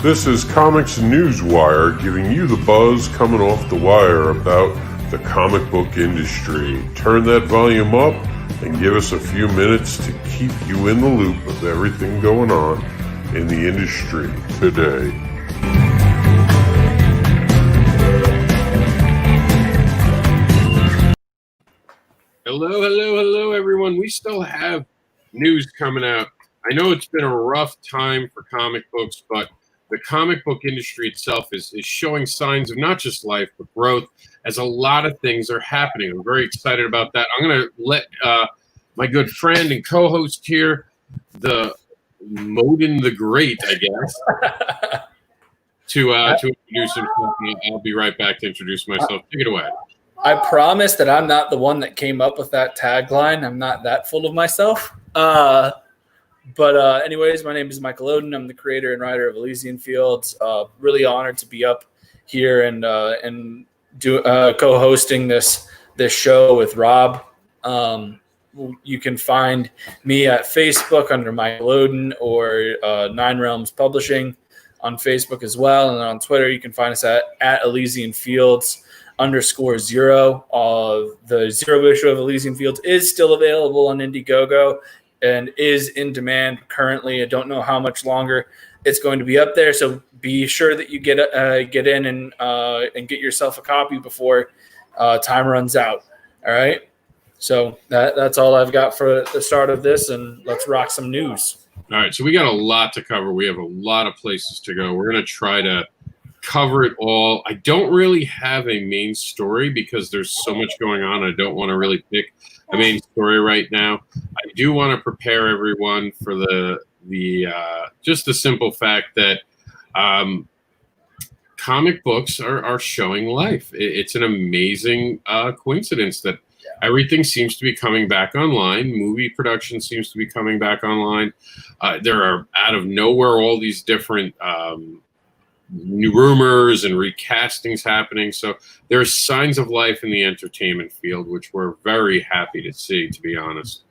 This is COMiX Newswire giving you the buzz coming off the wire about the comic book industry. Turn that volume up and give us a few minutes to keep you in the loop of everything going on in the industry today. Hello, everyone. We still have news coming out. I know it's been a rough time for comic books, but the comic book industry itself is showing signs of not just life, but growth, as a lot of things are happening. I'm very excited about that. I'm going to let my good friend and co-host here, the Modin the Great, I guess, to introduce himself. I'll be right back to introduce myself. Take it away. I promise that I'm not the one that came up with that tagline. I'm not that full of myself. But anyways, my name is Michael Oden. I'm the creator and writer of Elysian Fields. Really honored to be up here and co-hosting this show with Rob. You can find me at Facebook under Michael Oden or Nine Realms Publishing on Facebook as well. And on Twitter, you can find us at Elysian Fields _0. The 0 issue of Elysian Fields is still available on IndieGoGo and is in demand currently. I don't know how much longer it's going to be up there, so be sure that you get in and get yourself a copy before time runs out. All right, so that's all I've got for the start of this, and let's rock some news. All right, so we got a lot to cover. We have a lot of places to go. We're going to try to cover it all. I don't really have a main story because there's so much going on. I don't want to really pick a main story right now. I do want to prepare everyone for the just the simple fact that comic books are showing life. It's an amazing coincidence that everything seems to be coming back online. Movie production seems to be coming back online. There are out of nowhere all these different new rumors and recastings happening. So there's signs of life in the entertainment field, which we're very happy to see, to be honest.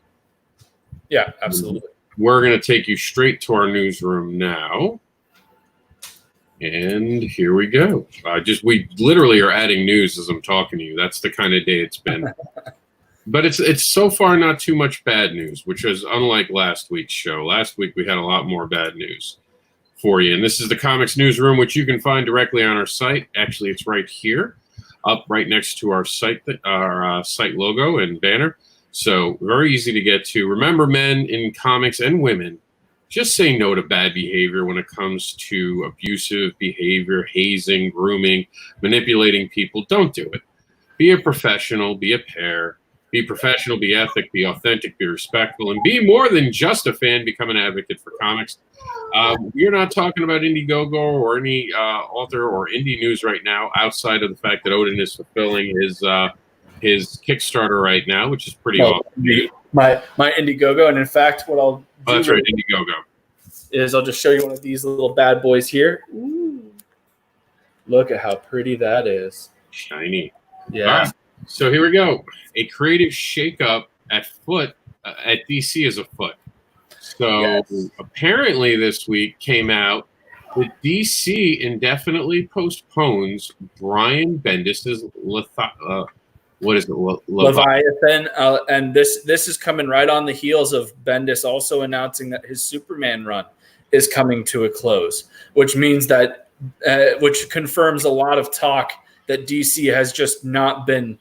Yeah, absolutely. We're going to take you straight to our newsroom now. And here we go. We literally are adding news as I'm talking to you. That's the kind of day it's been. But it's so far not too much bad news, which is unlike last week's show. Last week we had a lot more bad news for you. And this is the COMiX Newsroom, which you can find directly on our site. Actually, it's right here, up right next to our site logo and banner. So very easy to get to. Remember, men in comics and women, just say no to bad behavior when it comes to abusive behavior, hazing, grooming, manipulating people. Don't do it. Be a professional, be a pair. Be professional, be ethic, be authentic, be respectful, and be more than just a fan. Become an advocate for comics. We're not talking about IndieGoGo or any author or indie news right now, outside of the fact that Odin is fulfilling his Kickstarter right now, which is pretty awesome. My IndieGoGo, and in fact, what I'll do that's right, IndieGoGo, is I'll just show you one of these little bad boys here. Ooh. Look at how pretty that is. Shiny. Yeah. So here we go. A creative shakeup at DC is afoot. So apparently this week came out that DC indefinitely postpones Brian Bendis's Leviathan, and this is coming right on the heels of Bendis also announcing that his Superman run is coming to a close, which means that which confirms a lot of talk that DC has just not been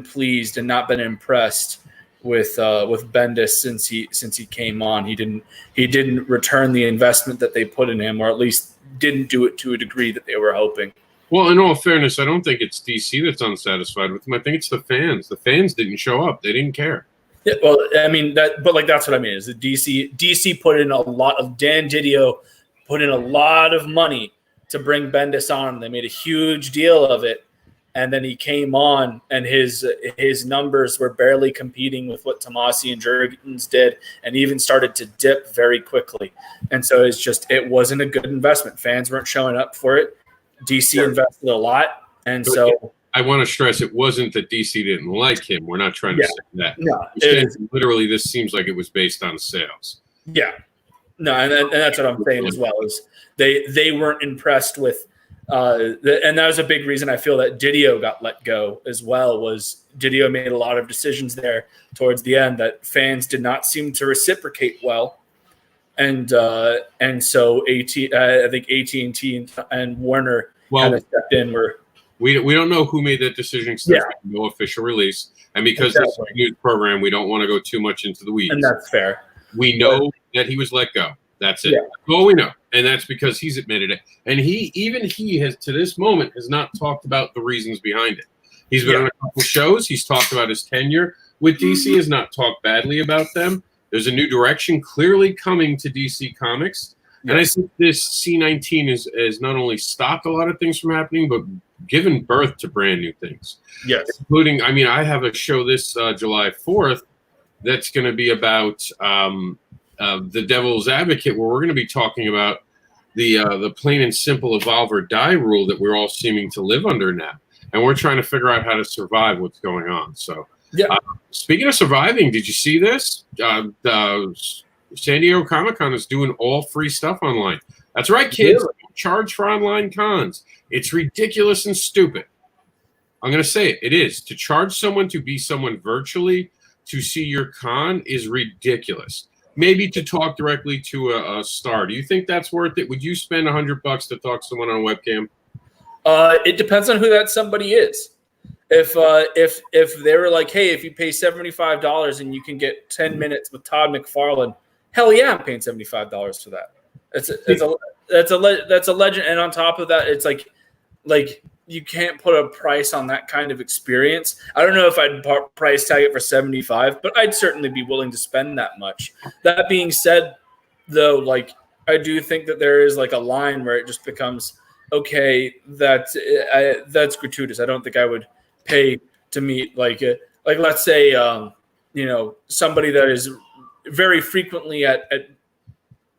pleased and not been impressed with Bendis since he came on. He didn't return the investment that they put in him, or at least didn't do it to a degree that they were hoping. Well, in all fairness, I don't think it's DC that's unsatisfied with him. I think it's the fans. The fans didn't show up. They didn't care. Yeah, well, I mean that's what I mean. Is that DC put in a lot of DiDio put in a lot of money to bring Bendis on. They made a huge deal of it. And then he came on, and his numbers were barely competing with what Tomasi and Jurgens did, and even started to dip very quickly. And so it wasn't a good investment. Fans weren't showing up for it. DC invested a lot, and so I want to stress it wasn't that DC didn't like him. We're not trying to say that. No, literally, this seems like it was based on sales. Yeah. No, and that's what I'm saying as well. Is they weren't impressed with, and that was a big reason I feel that DiDio got let go as well. Was DiDio made a lot of decisions there towards the end that fans did not seem to reciprocate well, and so I think AT&T and Warner kind of stepped in. We don't know who made that decision because there's no official release, and because this is a news program, we don't want to go too much into the weeds. And that's fair. We know that he was let go. That's it. Yeah. That's all we know. And that's because he's admitted it. And he has, to this moment, has not talked about the reasons behind it. He's been on a couple shows. He's talked about his tenure with DC, has not talked badly about them. There's a new direction clearly coming to DC Comics. Yeah. And I think this C-19 is not only stopped a lot of things from happening, but given birth to brand new things. Yes. Including, I have a show this July 4th that's going to be about the Devil's Advocate, where we're going to be talking about the plain and simple evolve or die rule that we're all seeming to live under now, and we're trying to figure out how to survive what's going on. So, speaking of surviving, did you see this? The San Diego Comic-Con is doing all free stuff online. That's right, kids. Really? Charge for online cons. It's ridiculous and stupid. I'm going to say it. It is. To charge someone to be someone virtually to see your con is ridiculous. Maybe to talk directly to a star. Do you think that's worth it? Would you spend $100 to talk to someone on a webcam? It depends on who that somebody is. If they were like, hey, if you pay $75 and you can get 10 minutes with Todd McFarlane, hell yeah, I'm paying $75 for that. That's a legend. And on top of that, it's like you can't put a price on that kind of experience. I don't know if I'd price tag it for $75, but I'd certainly be willing to spend that much. That being said, though, like I do think that there is like a line where it just becomes okay. That's gratuitous. I don't think I would pay to meet like let's say somebody that is very frequently at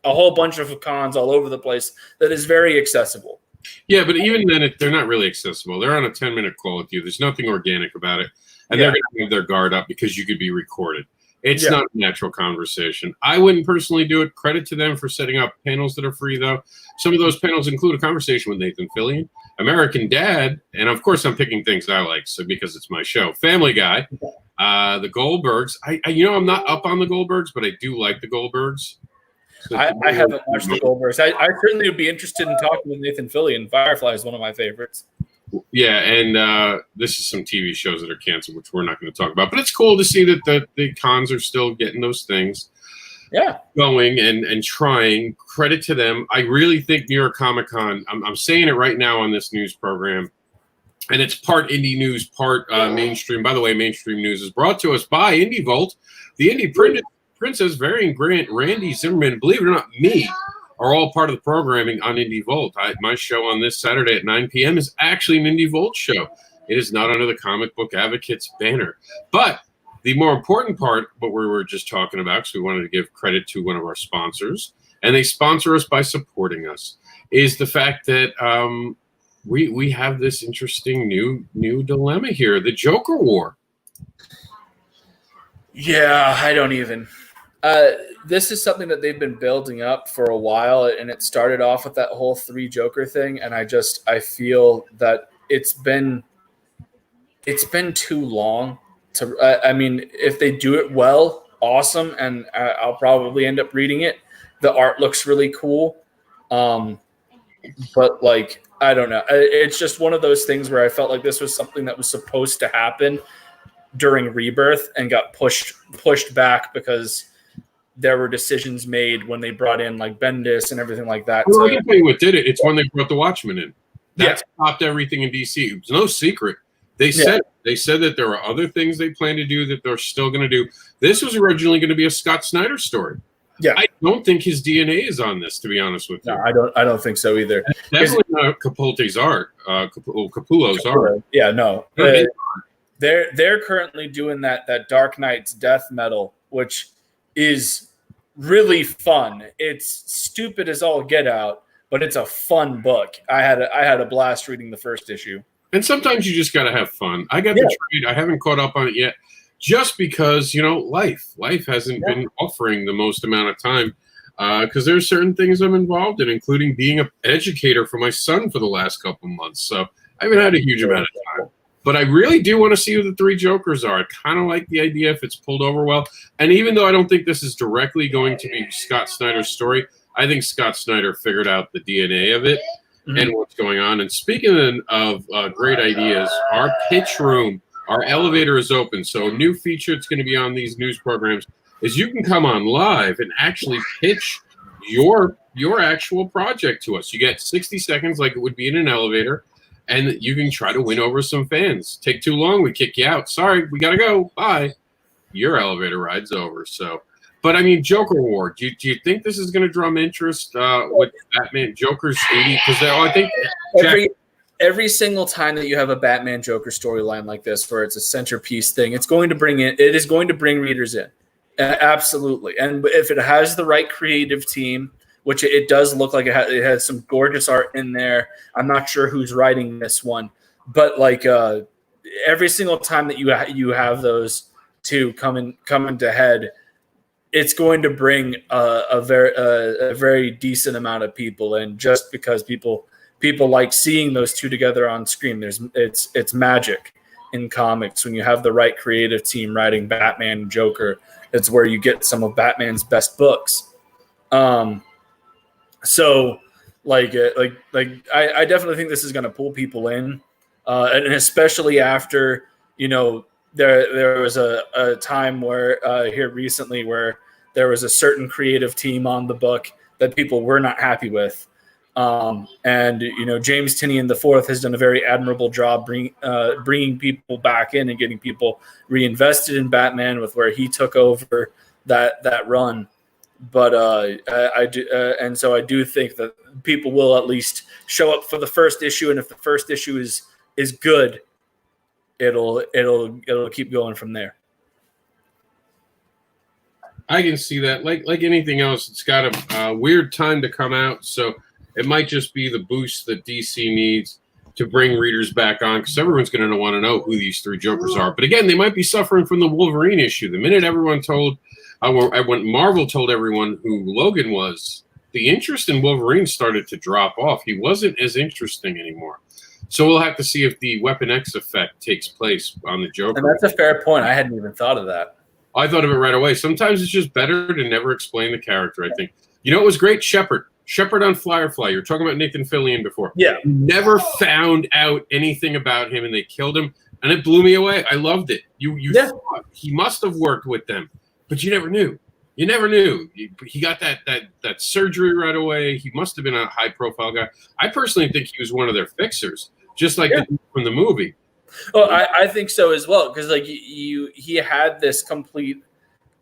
a whole bunch of cons all over the place that is very accessible. Yeah, but even then, they're not really accessible. They're on a 10-minute call with you. There's nothing organic about it. And they're going to have their guard up because you could be recorded. It's not a natural conversation. I wouldn't personally do it. Credit to them for setting up panels that are free, though. Some of those panels include a conversation with Nathan Fillion, American Dad, and of course, I'm picking things I like because it's my show. Family Guy, the Goldbergs. I'm not up on the Goldbergs, but I do like the Goldbergs. So I haven't watched the Goldbergs. I certainly would be interested in talking with Nathan Fillion. Firefly is one of my favorites. Yeah, and this is some TV shows that are canceled, which we're not going to talk about. But it's cool to see that the cons are still getting those things going and trying. Credit to them. I really think New York Comic Con, I'm saying it right now on this news program, and it's part indie news, part mainstream. By the way, mainstream news is brought to us by IndieVolt, the indie Princess, Varian Grant, Randy Zimmerman, believe it or not, me, are all part of the programming on IndieVolt. My show on this Saturday at 9 p.m. is actually an IndieVolt show. It is not under the Comic Book Advocates banner. But the more important part, what we were just talking about, because we wanted to give credit to one of our sponsors, and they sponsor us by supporting us, is the fact that we have this interesting new dilemma here, the Joker War. Yeah, I don't even. This is something that they've been building up for a while, and it started off with that whole 3 Joker thing, and I feel that it's been too long to. If they do it well, awesome, and I'll probably end up reading it. The art looks really cool, but like I don't know, it's just one of those things where I felt like this was something that was supposed to happen during Rebirth and got pushed back because there were decisions made when they brought in like Bendis and everything like that. Well, I can tell you what did it. It's when they brought the Watchmen in. That stopped everything in DC. It was no secret. They said that there were other things they plan to do that they're still going to do. This was originally going to be a Scott Snyder story. Yeah, I don't think his DNA is on this, to be honest with you. No, I don't think so either. Definitely not Capullo's art. Capullo's art. Yeah, no. They're currently doing that Dark Knight's death metal, which is really fun. It's stupid as all get out, but it's a fun book. I had a blast reading the first issue. And sometimes you just got to have fun. I got the trade. I haven't caught up on it yet, just because life hasn't been offering the most amount of time. because there's certain things I'm involved in, including being an educator for my son for the last couple months. So I haven't had a huge amount of time. But I really do want to see who the three Jokers are. I kind of like the idea if it's pulled over well. And even though I don't think this is directly going to be Scott Snyder's story, I think Scott Snyder figured out the DNA of it and what's going on. And speaking of great ideas, our pitch room, our elevator is open. So a new feature that's going to be on these news programs is you can come on live and actually pitch your actual project to us. You get 60 seconds like it would be in an elevator. And you can try to win over some fans. Take too long, we kick you out. Sorry, we got to go. Bye. Your elevator ride's over. So, but I mean, Joker War. Do you think this is going to drum interest with Batman Joker's 80? Because I think every single time that you have a Batman Joker storyline like this, where it's a centerpiece thing, it is going to bring readers in. Absolutely. And if it has the right creative team, which it does look like it has some gorgeous art in there. I'm not sure who's writing this one, but like every single time that you have those two coming to head, it's going to bring a very decent amount of people in, just because people like seeing those two together on screen. It's magic in comics when you have the right creative team writing Batman and Joker. It's where you get some of Batman's best books. So, I definitely think this is going to pull people in, and especially after, there was a time where here recently where there was a certain creative team on the book that people were not happy with, and James Tynion IV has done a very admirable job bringing people back in and getting people reinvested in Batman with where he took over that run. But I do, and so I do think that people will at least show up for the first issue, and if the first issue is good, it'll keep going from there. I can see that. Like anything else, it's got a weird time to come out, so it might just be the boost that DC needs to bring readers back on, because everyone's going to want to know who these three Jokers are. But again, they might be suffering from the Wolverine issue. The minute everyone when Marvel told everyone who Logan was, the interest in Wolverine started to drop off. He wasn't as interesting anymore. So we'll have to see if the Weapon X effect takes place on the Joker. And that's a fair point. I hadn't even thought of that. I thought of it right away. Sometimes it's just better to never explain the character, I think. It was great? Shepard on Firefly. You were talking about Nathan Fillion before. Yeah. Never found out anything about him, and they killed him, and it blew me away. I loved it. You thought he must have worked with them. But you never knew. You never knew. He got that surgery right away. He must have been a high-profile guy. I personally think he was one of their fixers, just like from the movie. Oh, I think so as well, because he had this complete,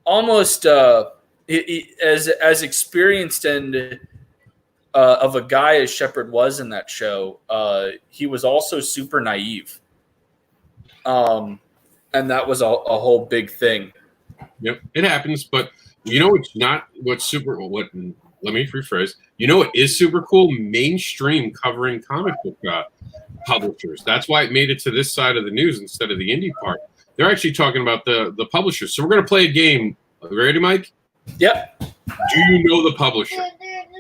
almost as experienced and of a guy as Shepard was in that show. He was also super naive, and that was a whole big thing. Yep, it happens, but it's not what's super. Let me rephrase. What is super cool? Mainstream covering comic book publishers. That's why it made it to this side of the news instead of the indie part. They're actually talking about the publishers. So we're going to play a game. Are you ready, Mike? Yep. Do you know the publisher?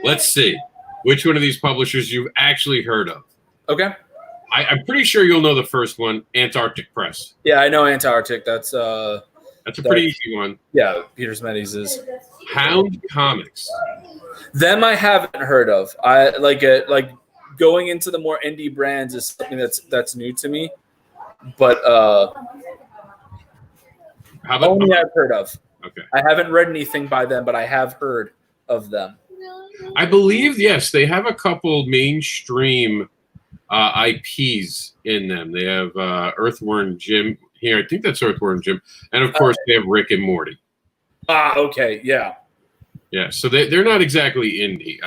Let's see which one of these publishers you've actually heard of. Okay. I'm pretty sure you'll know the first one, Antarctic Press. Yeah, I know Antarctic. That's a pretty easy one. Yeah, Peter Smetty's is. Hound Comics. Them I haven't heard of. I like it. Like going into the more indie brands is something that's new to me. But how about only I've heard of. Okay. I haven't read anything by them, but I have heard of them. I believe, yes, they have a couple mainstream IPs in them. They have Earthworm Jim here. I think that's Earthworm Jim. And, of course, they have Rick and Morty. Okay, yeah. Yeah, so they're not exactly indie.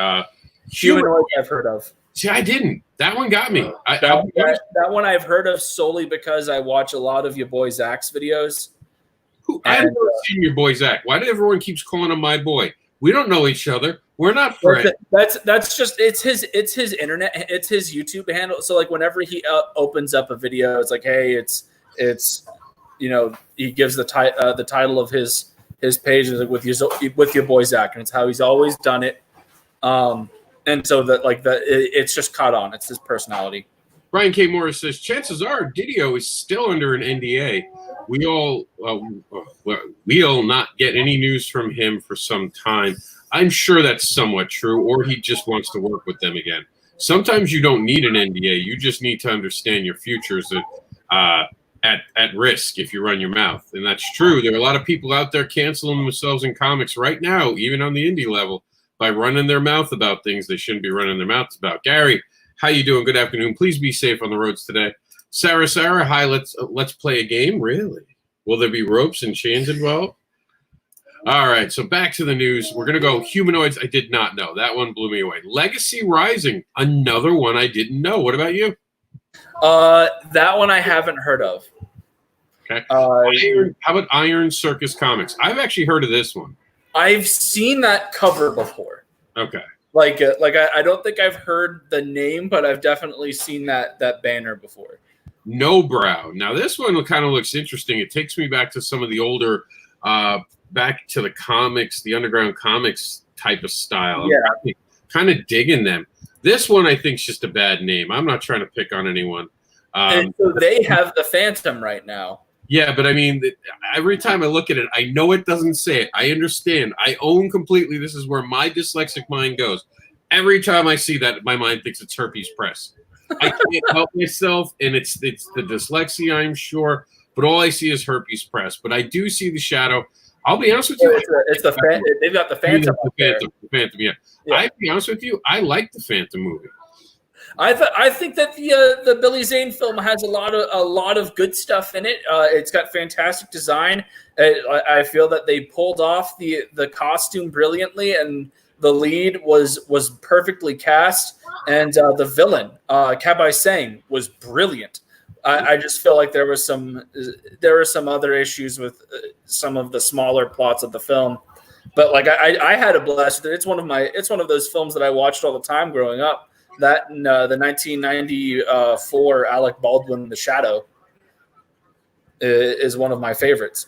Humanoid I've heard of. See, I didn't. That one got me. That one I've heard of solely because I watch a lot of your boy Zach's videos. I've never seen your boy Zach. Why do everyone keeps calling him my boy? We don't know each other. We're not friends. That's just it's his internet, it's his YouTube handle. So like whenever he opens up a video, it's like, hey, it's he gives the title of his his page is with your boy Zach, and it's how he's always done it. And so it's just caught on. It's his personality. Brian K. Morris says, chances are DiDio is still under an NDA. We'll not get any news from him for some time. I'm sure that's somewhat true, or he just wants to work with them again. Sometimes you don't need an NDA. You just need to understand your futures at risk if you run your mouth. And that's true. There are a lot of people out there canceling themselves in comics right now, even on the indie level, by running their mouth about things they shouldn't be running their mouths about. Gary, how you doing? Good afternoon. Please be safe on the roads today. Sarah, hi. Let's play a game. Really? Will there be ropes and chains involved? All right. So back to the news. We're gonna go humanoids. I did not know. That one blew me away. Legacy Rising. Another one I didn't know. What about you? That one I haven't heard of. Okay. How about Iron Circus Comics? I've actually heard of this one. I've seen that cover before. Okay. I don't think I've heard the name, but I've definitely seen that banner before. No Brow. Now this one kind of looks interesting. It takes me back to some of the older, back to the comics, the underground comics type of style. Yeah. I'm kind of digging them. This one I think is just a bad name. I'm not trying to pick on anyone. And so they have the Phantom right now. Yeah, but I mean, every time I look at it, I know it doesn't say it. I understand. I own completely. This is where my dyslexic mind goes. Every time I see that, my mind thinks it's Herpes Press. I can't help myself, and it's the dyslexia, I'm sure. But all I see is Herpes Press. But I do see the shadow. I'll be honest with you. They've got the Phantom. The Phantom, yeah. I'll be honest with you. I like the Phantom movie. I think that the Billy Zane film has a lot of good stuff in it. It's got fantastic design. I feel that they pulled off the costume brilliantly, and the lead was perfectly cast, and the villain Kabai Singh was brilliant. I just feel like there were some other issues with some of the smaller plots of the film, but I had a blast with it. It's one of those films that I watched all the time growing up. That and the 1994 Alec Baldwin The Shadow is one of my favorites.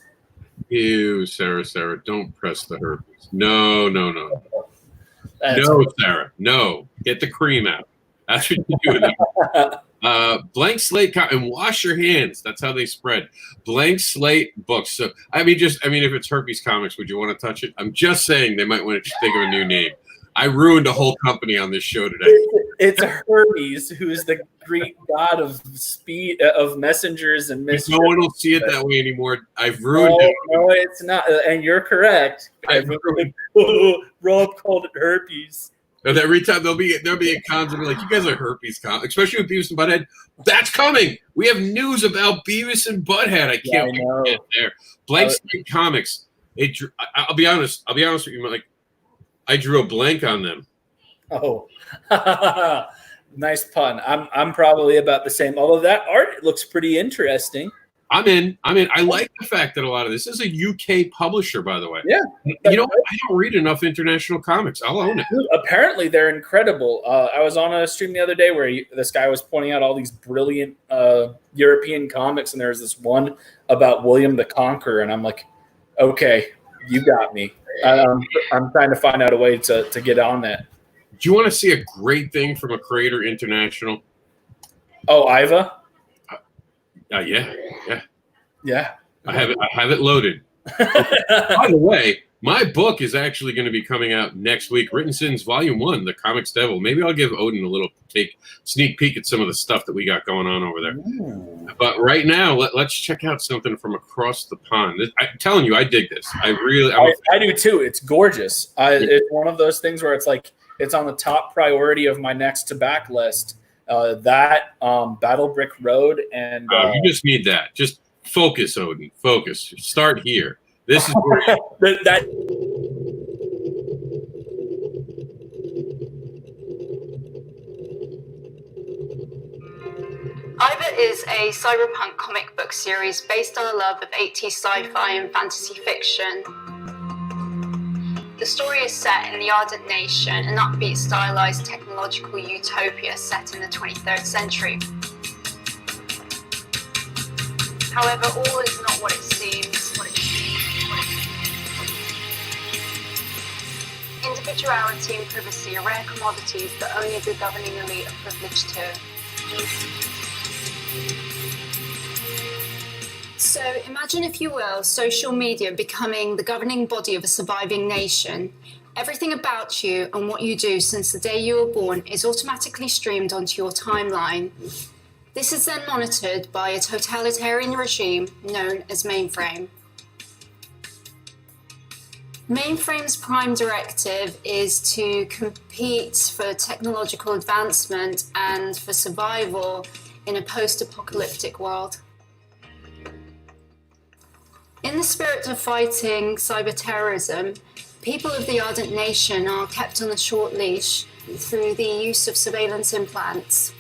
Ew, Sarah, don't press the herpes. No, Sarah, no. Get the cream out. That's what you do. Blank Slate and wash your hands. That's how they spread. Blank Slate books. So if it's Herpes Comics, would you want to touch it? I'm just saying they might want to think of a new name. I ruined a whole company on this show today. It's Hermes, who is the Greek god of speed, of messengers and mystery. No one will see it that way anymore. I've ruined it. No, it's not. And you're correct. Rob called it herpes. And every time there'll be a cons and be like, you guys are herpes comics, especially with Beavis and Butthead. That's coming. We have news about Beavis and Butthead. I can't wait to get there. Blank Slate Comics. I'll be honest with you. Like, I drew a blank on them. Oh, nice pun. I'm probably about the same. Although that art looks pretty interesting. I'm in. I like the fact that a lot of this is a UK publisher, by the way. Yeah. I don't read enough international comics. I'll own it. Dude, apparently, they're incredible. I was on a stream the other day where this guy was pointing out all these brilliant European comics, and there was this one about William the Conqueror, and I'm like, okay, you got me. I'm trying to find out a way to get on that. Do you want to see a great thing from a creator international? Oh, Iva? Yeah. I have it loaded. By the way, my book is actually going to be coming out next week. Written Sins Volume 1, The Comics Devil. Maybe I'll give Odin a little sneak peek at some of the stuff that we got going on over there. Ooh. But right now, let's check out something from across the pond. I'm telling you, I dig this. I do too. It's gorgeous. It's one of those things where it's like it's on the top priority of my next to back list. Battle Brick Road and you just need that. Just focus, Odin. Focus. Start here. This is where that. Iva is a cyberpunk comic book series based on a love of 80s sci-fi and fantasy fiction. The story is set in the Ardent Nation, an upbeat, stylized technological utopia set in the 23rd century. However, all is not what it seems. Individuality and privacy are rare commodities that only the governing elite are privileged to. So imagine, if you will, social media becoming the governing body of a surviving nation. Everything about you and what you do since the day you were born is automatically streamed onto your timeline. This is then monitored by a totalitarian regime known as Mainframe. Mainframe's prime directive is to compete for technological advancement and for survival in a post-apocalyptic world. In the spirit of fighting cyber-terrorism, people of the Ardent Nation are kept on a short leash through the use of surveillance implants.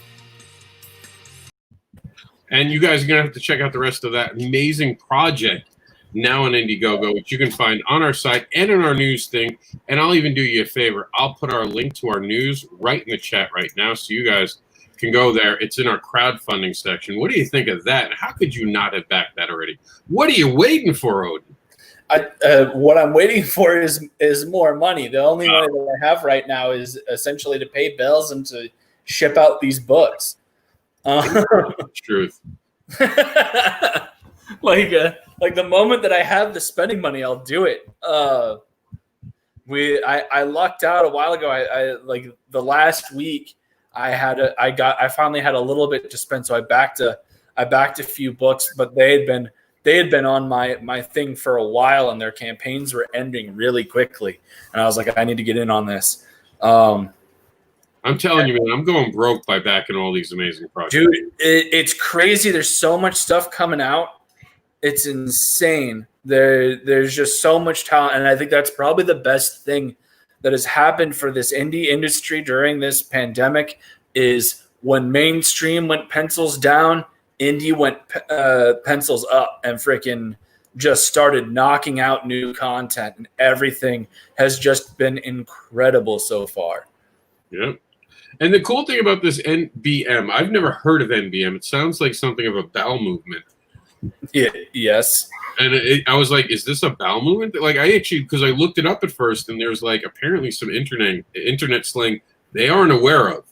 And you guys are going to have to check out the rest of that amazing project now on IndieGoGo, which you can find on our site and in our news thing. And I'll even do you a favor. I'll put our link to our news right in the chat right now so you guys can go there. It's in our crowdfunding section. What do you think of that? How could you not have backed that already? What are you waiting for, Odin? What I'm waiting for is more money. The only money that I have right now is essentially to pay bills and to ship out these books. Truth. Like the moment that I have the spending money, I'll do it. I lucked out a while ago. I like the last week I finally had a little bit to spend, so I backed a few books, but they had been on my thing for a while, and their campaigns were ending really quickly, and I was like, I need to get in on this. I'm telling you, man, I'm going broke by backing all these amazing projects. Dude, it's crazy. There's so much stuff coming out. It's insane. There's just so much talent, and I think that's probably the best thing that has happened for this indie industry during this pandemic is when mainstream went pencils down, indie went pencils up and freaking just started knocking out new content, and everything has just been incredible so far. Yeah. And the cool thing about this NBM, I've never heard of NBM. It sounds like something of a bowel movement. Yeah, yes. And I was like, is this a bowel movement? Like, I actually, because I looked it up at first, and there's like apparently some internet slang they aren't aware of.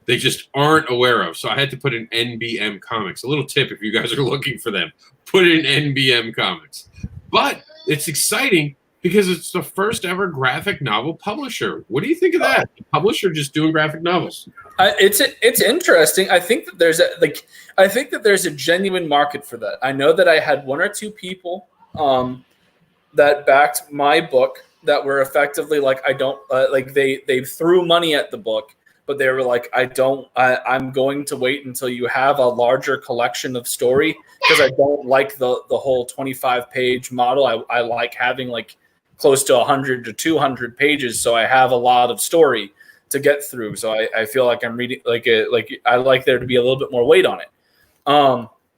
They just aren't aware of. So I had to put in NBM Comics. A little tip if you guys are looking for them. Put in NBM Comics. But it's exciting because it's the first ever graphic novel publisher. What do you think of that? The publisher just doing graphic novels. It's interesting. I think that there's a genuine market for that. I know that I had one or two people that backed my book that were effectively like, I don't like they threw money at the book, but they were like, I'm going to wait until you have a larger collection of story because I don't like the whole 25-page model. I like having like close to 100 to 200 pages, so I have a lot of story to get through. So I feel like I'm reading like I like there to be a little bit more weight on it.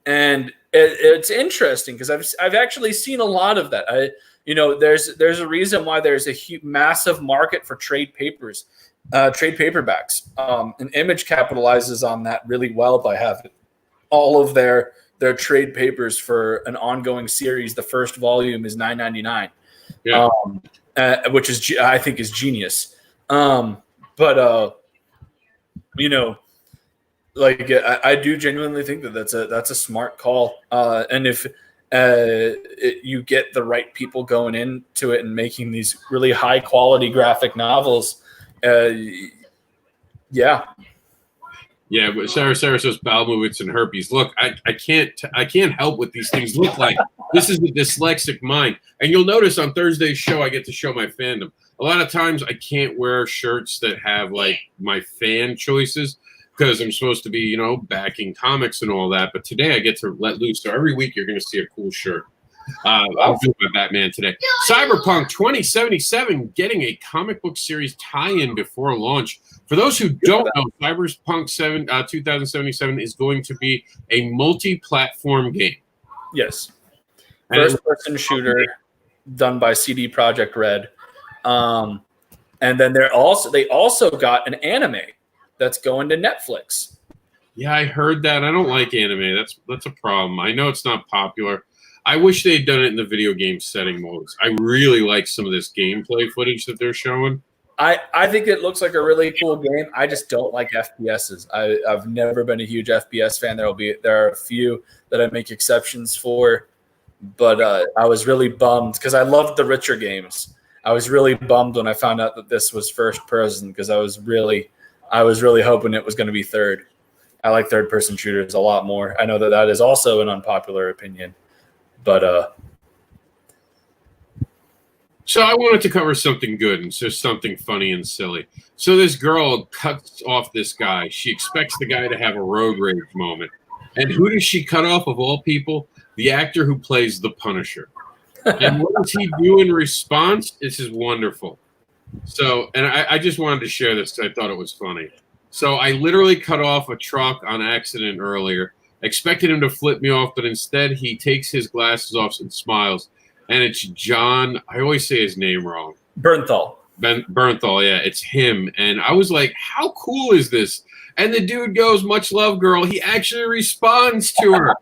And it's interesting because I've actually seen a lot of that. There's a reason why there's a massive market for trade papers. Trade paperbacks. And Image capitalizes on that really well by having all of their trade papers for an ongoing series. The first volume is $9.99, yeah. Which is I think is genius. I do genuinely think that that's a smart call. And if you get the right people going into it and making these really high quality graphic novels. Yeah, but Sarah says bowel movements and herpes. Look, I can't help what these things look like. This is the dyslexic mind. And you'll notice on Thursday's show, I get to show my fandom. A lot of times I can't wear shirts that have like my fan choices because I'm supposed to be, backing comics and all that. But today I get to let loose. So every week you're going to see a cool shirt. I'll do my Batman today. Cyberpunk 2077 getting a comic book series tie-in before launch. For those who don't know, Cyberpunk 2077 is going to be a multi-platform game. Yes. First-person shooter done by CD Projekt Red. And then they also got an anime that's going to Netflix. Yeah, I heard that. I don't like anime. That's a problem. I know it's not popular. I wish they had done it in the video game setting modes. I really like some of this gameplay footage that they're showing. I think it looks like a really cool game. I just don't like FPSs. I've never been a huge FPS fan. There are a few that I make exceptions for, but I was really bummed because I loved the Richer games. I was really bummed when I found out that this was first person because I was really hoping it was going to be third. I like third person shooters a lot more. I know that is also an unpopular opinion, but So I wanted to cover something good and just something funny and silly. So this girl cuts off this guy. She expects the guy to have a road rage moment. And who does she cut off of all people? The actor who plays the Punisher. And what does he do in response? This is wonderful. So, and I just wanted to share this because I thought it was funny. So I literally cut off a truck on accident earlier. Expected him to flip me off, but instead he takes his glasses off and smiles. And it's John. I always say his name wrong. Bernthal. Bernthal, yeah, it's him. And I was like, how cool is this? And the dude goes, much love, girl. He actually responds to her.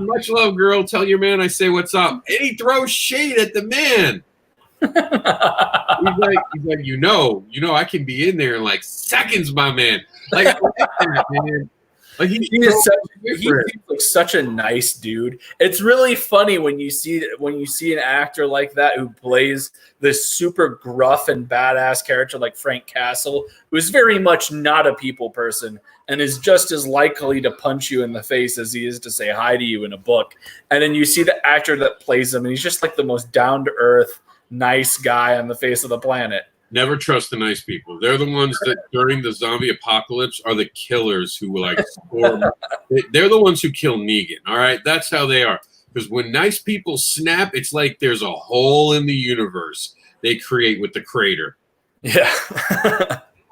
Much love, girl. Tell your man I say what's up. And he throws shade at the man. he's like, you know, I can be in there in like seconds, my man. Like, man. Like he seems like such a nice dude. It's really funny when you see an actor like that who plays this super gruff and badass character like Frank Castle, who's very much not a people person and is just as likely to punch you in the face as he is to say hi to you in a book. And then you see the actor that plays him, and he's just like the most down to earth, nice guy on the face of the planet. Never trust the nice people. They're the ones that during the zombie apocalypse are the killers who will like score. They're the ones who kill Negan. All right. That's how they are. Because when nice people snap, it's like there's a hole in the universe they create with the crater. Yeah.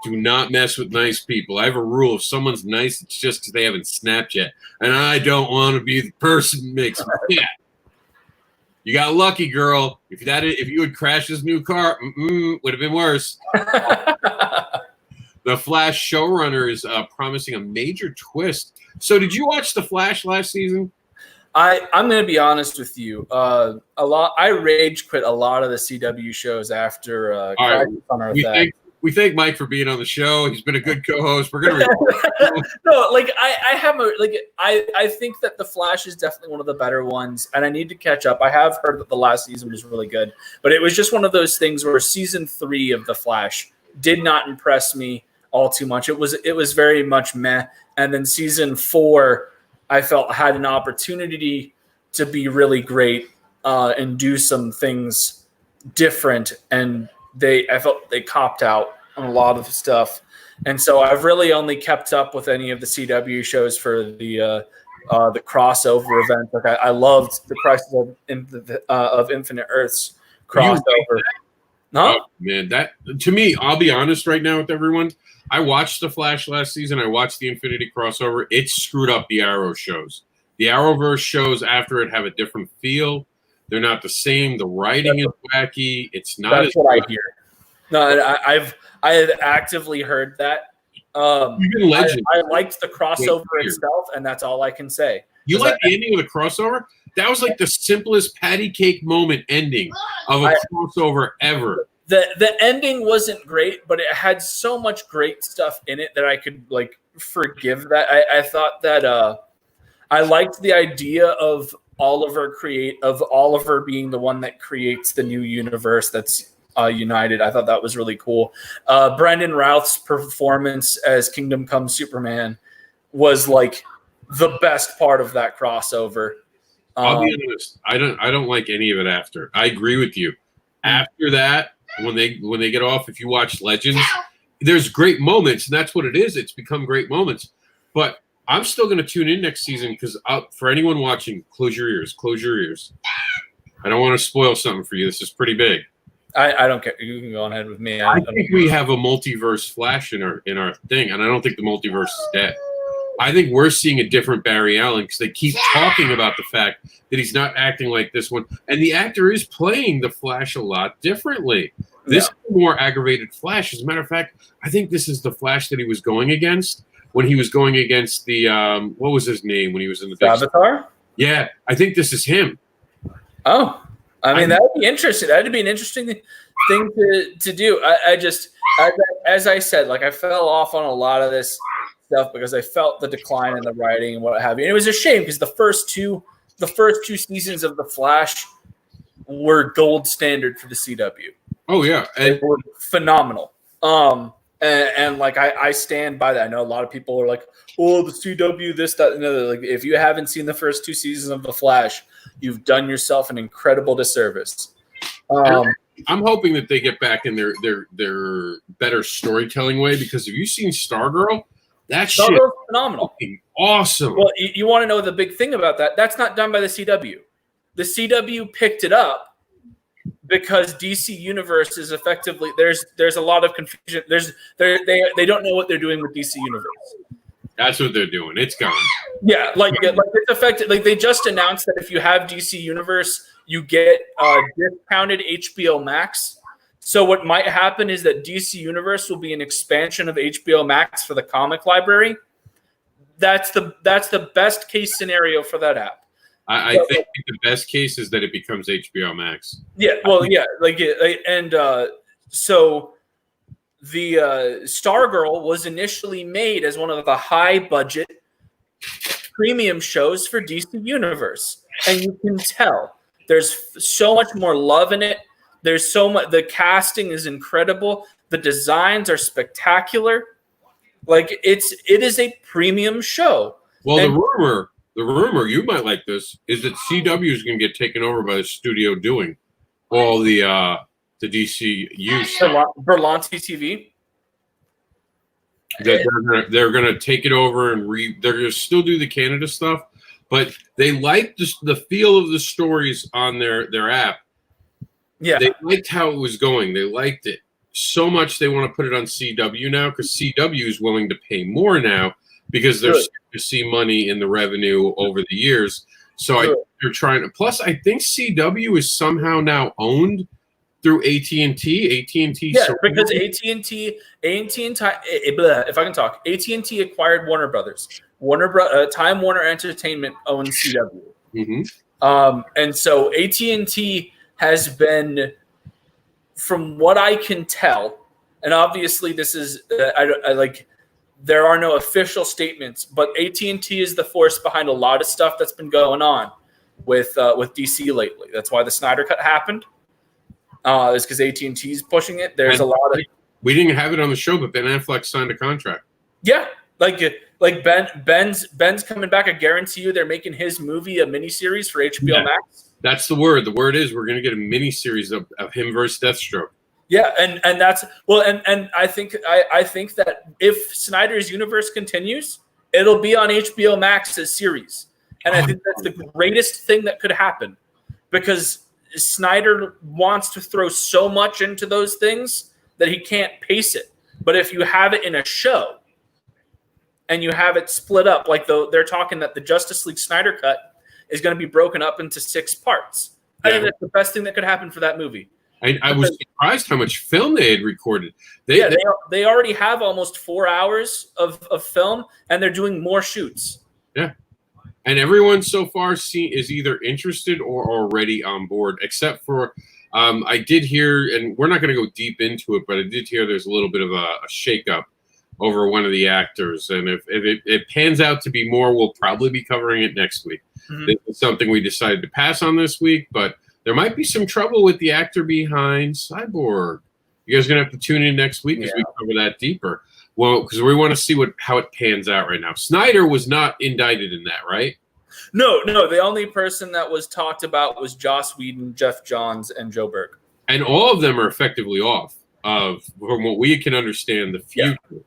Do not mess with nice people. I have a rule. If someone's nice, it's just because they haven't snapped yet. And I don't want to be the person who makes them snap. You got lucky, girl. If you had crashed his new car, would have been worse. The Flash showrunner is promising a major twist. So, did you watch The Flash last season? I'm going to be honest with you. I rage quit a lot of the CW shows after Crisis on Earth X. We thank Mike for being on the show. He's been a good co-host. We're gonna no, like I think that The Flash is definitely one of the better ones, and I need to catch up. I have heard that the last season was really good, but it was just one of those things where season 3 of The Flash did not impress me all too much. It was very much meh, and then season 4 I felt had an opportunity to be really great and do some things different, and I felt they copped out on a lot of stuff. And so I've really only kept up with any of the CW shows for the crossover event. Like I loved the Crisis of Infinite Earths crossover. Oh, man, that to me, I'll be honest right now with everyone. I watched The Flash last season. I watched the Infinity crossover. It screwed up the Arrow shows. The Arrowverse shows after it have a different feel. They're not the same. The writing is wacky. It's not. That's what I hear. No, I have actively heard that. Even Legend. I liked the crossover itself, and that's all I can say. You like the ending of the crossover? That was like the simplest patty cake moment ending of a crossover ever. The ending wasn't great, but it had so much great stuff in it that I could like forgive that. I thought that I liked the idea of Oliver being the one that creates the new universe that's united. I thought that was really cool. Brendan Routh's performance as Kingdom Come Superman was like the best part of that crossover. I'll be honest. I don't like any of it after. I agree with you. After that, when they get off, if you watch Legends, there's great moments, and that's what it is. It's become great moments. But I'm still going to tune in next season because for anyone watching, close your ears. Close your ears. I don't want to spoil something for you. This is pretty big. I don't care. You can go on ahead with me. I think we have a multiverse Flash in our thing, and I don't think the multiverse is dead. I think we're seeing a different Barry Allen because they keep talking about the fact that he's not acting like this one, and the actor is playing the Flash a lot differently. This is a more aggravated Flash. As a matter of fact, I think this is the Flash that he was going against when he was going against the what was his name when he was in the Avatar? Yeah, I think this is him. Oh, I mean that would be interesting. That'd be an interesting thing to do. as I said, like I fell off on a lot of this stuff because I felt the decline in the writing and what have you. And it was a shame because the first two seasons of The Flash were gold standard for the CW. Oh yeah, and they were phenomenal. And like I stand by that. I know a lot of people are like, "Oh, the CW, this, that, and the other." Like, if you haven't seen the first two seasons of The Flash, you've done yourself an incredible disservice. I'm hoping that they get back in their better storytelling way, because have you seen Stargirl? That shit is phenomenal, awesome. Well, you want to know the big thing about that? That's not done by the CW. The CW picked it up because DC Universe is effectively there's a lot of confusion. They don't know what they're doing with DC Universe. That's what they're doing. It's gone. Yeah, like it's affected. Like they just announced that if you have DC Universe, you get discounted HBO Max. So what might happen is that DC Universe will be an expansion of HBO Max for the comic library. That's the best case scenario for that app. I think the best case is that it becomes HBO Max. Yeah, well, yeah, so the Stargirl was initially made as one of the high budget premium shows for DC Universe, and you can tell there's so much more love in it. There's so much. The casting is incredible. The designs are spectacular. Like it is a premium show. Well, the rumor, you might like this, is that CW is going to get taken over by the studio doing all the DCU stuff. Berlanti TV. That they're going to take it over and they're going to still do the Canada stuff, but they like the feel of the stories on their app. Yeah, they liked how it was going. They liked it so much they want to put it on CW now, because CW is willing to pay more now because they're starting to see money in the revenue over the years. So they're trying to. Plus, I think CW is somehow now owned through AT&T. AT&T. Yeah, because AT&T. If I can talk, AT&T acquired Warner Brothers. Time Warner Entertainment owns CW. Mm-hmm. And so AT&T has been, from what I can tell, and obviously this is there are no official statements, but AT&T is the force behind a lot of stuff that's been going on with DC lately. That's why the Snyder Cut happened. Is because AT&T is pushing it. There's a lot of. We didn't have it on the show, but Ben Affleck signed a contract. Yeah, like Ben's coming back. I guarantee you, they're making his movie a miniseries for HBO Max. That's the word. The word is we're going to get a miniseries of him versus Deathstroke. Yeah, and that's and I think that if Snyder's universe continues, it'll be on HBO Max as series, and I think that's the greatest thing that could happen, because Snyder wants to throw so much into those things that he can't pace it. But if you have it in a show and you have it split up, like they're talking that the Justice League Snyder Cut is going to be broken up into 6 parts. Yeah. I think that's the best thing that could happen for that movie. I was surprised how much film they had recorded. They already have almost 4 hours of film, and they're doing more shoots. Yeah. And everyone so far is either interested or already on board, except for I did hear, and we're not going to go deep into it, but I did hear there's a little bit of a shakeup over one of the actors. And if it pans out to be more, we'll probably be covering it next week. Mm-hmm. This is something we decided to pass on this week, but there might be some trouble with the actor behind Cyborg. You guys are going to have to tune in next week as we cover that deeper. Well, because we want to see how it pans out right now. Snyder was not indicted in that, right? No. The only person that was talked about was Joss Whedon, Jeff Johns, and Joe Berg. And all of them are effectively off from what we can understand, the future. Yeah.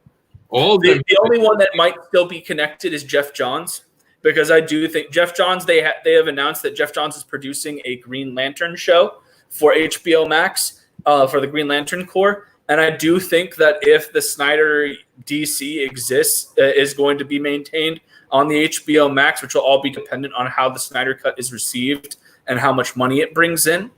The only one that might still be connected is Jeff Johns, because I do think Jeff Johns, they have announced that Jeff Johns is producing a Green Lantern show for HBO Max for the Green Lantern Corps. And I do think that if the Snyder DC exists, is going to be maintained on the HBO Max, which will all be dependent on how the Snyder Cut is received and how much money it brings in.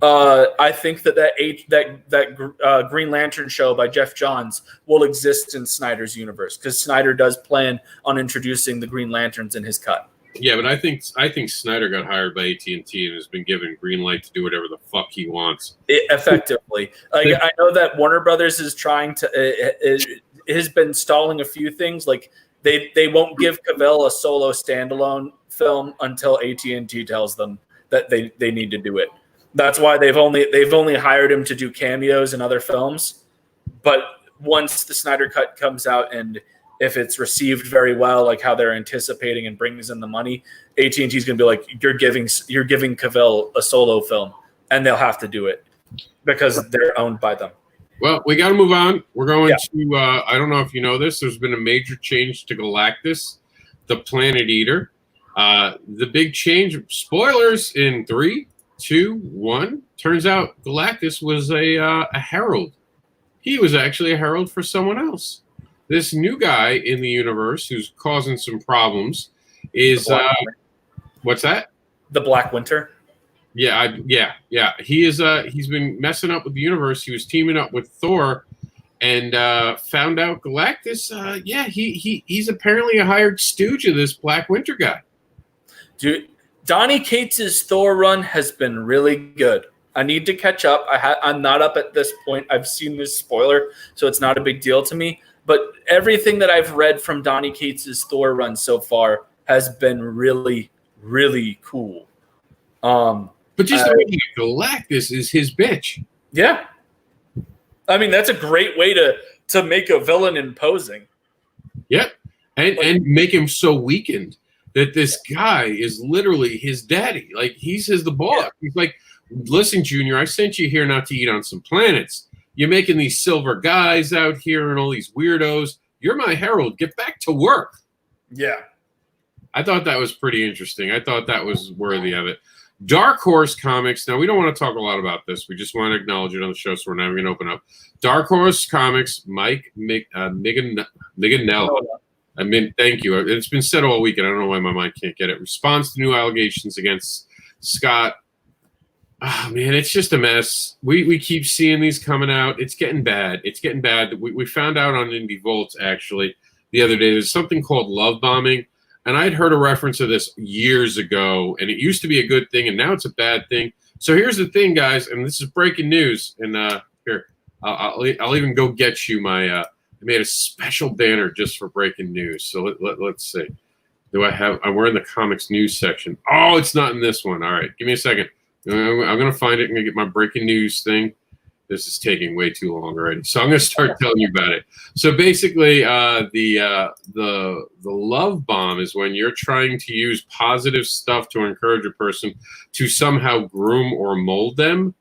I think that Green Lantern show by Jeff Johns will exist in Snyder's universe, because Snyder does plan on introducing the Green Lanterns in his cut. Yeah, but I think Snyder got hired by AT&T and has been given green light to do whatever the fuck he wants. Effectively, like I know that Warner Brothers is trying to. It has been stalling a few things. Like they won't give Cavill a solo standalone film until AT&T tells them that they need to do it. That's why they've only hired him to do cameos in other films. But once the Snyder Cut comes out and if it's received very well, like how they're anticipating and brings in the money, AT&T is going to be like, you're giving Cavill a solo film, and they'll have to do it because they're owned by them. Well, we got to move on. We're going to, I don't know if you know this, there's been a major change to Galactus, the Planet Eater. The big change, spoilers in 3, 2, 1. Turns out Galactus was a herald. He was actually a herald for someone else. This new guy in the universe who's causing some problems is what's that? The Black Winter. Yeah. He is. He's been messing up with the universe. He was teaming up with Thor, and found out Galactus. He's apparently a hired stooge of this Black Winter guy. Dude, Donny Cates' Thor run has been really good. I need to catch up. I'm not up at this point. I've seen this spoiler, so it's not a big deal to me. But everything that I've read from Donny Cates' Thor run so far has been really, really cool. But just the way Galactus is his bitch. Yeah. I mean, that's a great way to make a villain imposing. Yep. And make him so weakened that this guy is literally his daddy. Like, he's the boss. Yeah. He's like, listen, Junior, I sent you here not to eat on some planets. You're making these silver guys out here and all these weirdos. You're my herald. Get back to work. Yeah. I thought that was pretty interesting. I thought that was worthy of it. Dark Horse Comics. Now, we don't want to talk a lot about this. We just want to acknowledge it on the show, so we're now going to open up. Dark Horse Comics, Mike Miganella. I mean, thank you. It's been said all week, and I don't know why my mind can't get it. Response to new allegations against Scott. Oh, man, it's just a mess. We keep seeing these coming out. It's getting bad. We found out on IndieVolt, actually, the other day, there's something called love bombing. And I'd heard a reference to this years ago, and it used to be a good thing, and now it's a bad thing. So here's the thing, guys, and this is breaking news. And here, I'll even go get you my I made a special banner just for breaking news. So let's see. I'm wearing the comics news section. Oh, it's not in this one. All right, give me a second. I'm going to find it. I'm going to get my breaking news thing. This is taking way too long already. So I'm going to start telling you about it. So basically, the love bomb is when you're trying to use positive stuff to encourage a person to somehow groom or mold them.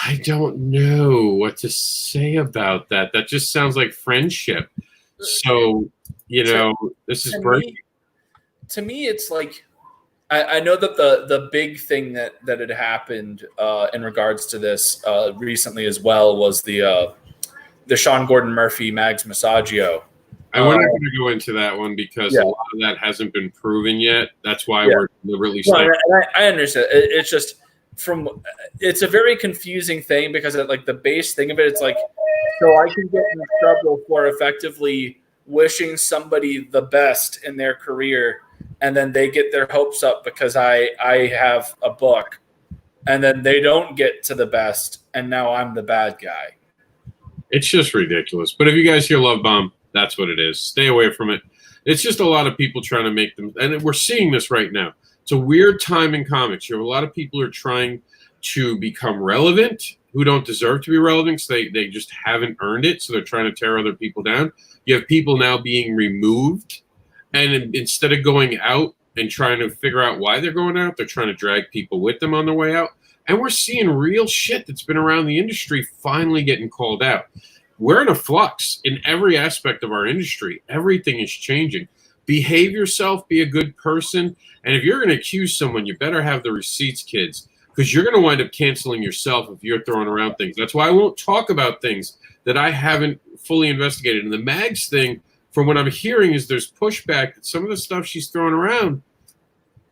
I don't know what to say about that. That just sounds like friendship. So, this is breaking. To me, it's like, I know that the big thing that had happened in regards to this recently as well was the Sean Gordon Murphy Mags Masaccio. And we're not going to go into that one because a lot of that hasn't been proven yet. That's why we're deliberately saying. I understand. It's just it's a very confusing thing because the base thing of it, it's like, so I can get in trouble for effectively wishing somebody the best in their career, and then they get their hopes up because I have a book, and then they don't get to the best, and now I'm the bad guy. It's just ridiculous. But if you guys hear love bomb, that's what it is. Stay away from it. It's just a lot of people trying to make them, and we're seeing this right now. It's a weird time in comics. You have a lot of people who are trying to become relevant who don't deserve to be relevant, so they just haven't earned it, so they're trying to tear other people down. You have people now being removed, and instead of going out and trying to figure out why they're going out, they're trying to drag people with them on their way out. And we're seeing real shit that's been around the industry finally getting called out. We're in a flux in every aspect of our industry. Everything is changing. Behave yourself, be a good person. And if you're going to accuse someone, you better have the receipts, kids, because you're going to wind up canceling yourself if you're throwing around things. That's why I won't talk about things that I haven't fully investigated. And the Mags thing, from what I'm hearing, is there's pushback that some of the stuff she's throwing around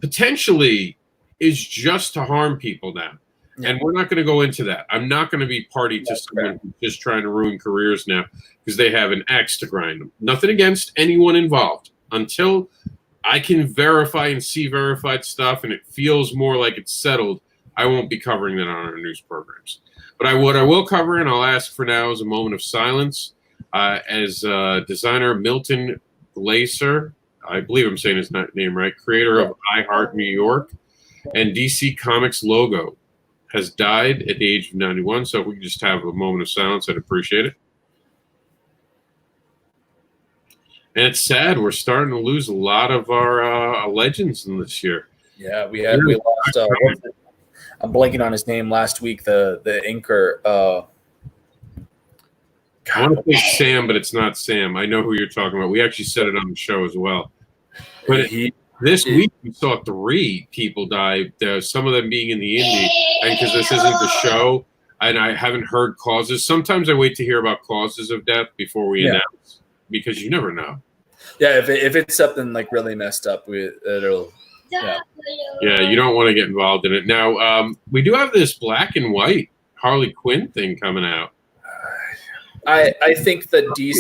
potentially is just to harm people now. Yeah. And we're not going to go into that. I'm not going to be party to someone who's just trying to ruin careers now because they have an axe to grind them. Nothing against anyone involved. Until I can verify and see verified stuff, and it feels more like it's settled, I won't be covering that on our news programs. But what I will cover, and I'll ask for now, is a moment of silence as designer Milton Glaser, I believe I'm saying his name right, creator of I Heart New York and DC Comics logo, has died at the age of 91. So if we could just have a moment of silence, I'd appreciate it. And it's sad. We're starting to lose a lot of our legends in this year. Yeah, we lost. I'm blanking on his name last week. The inker. I want to say Sam, but it's not Sam. I know who you're talking about. We actually said it on the show as well. But this week we saw 3 people die. Some of them being in the indie, and because this isn't the show, and I haven't heard causes. Sometimes I wait to hear about causes of death before we announce, because you never know. Yeah, if it's something like really messed up, it'll. Yeah. Yeah, you don't want to get involved in it. Now, we do have this black and white Harley Quinn thing coming out. I think that DC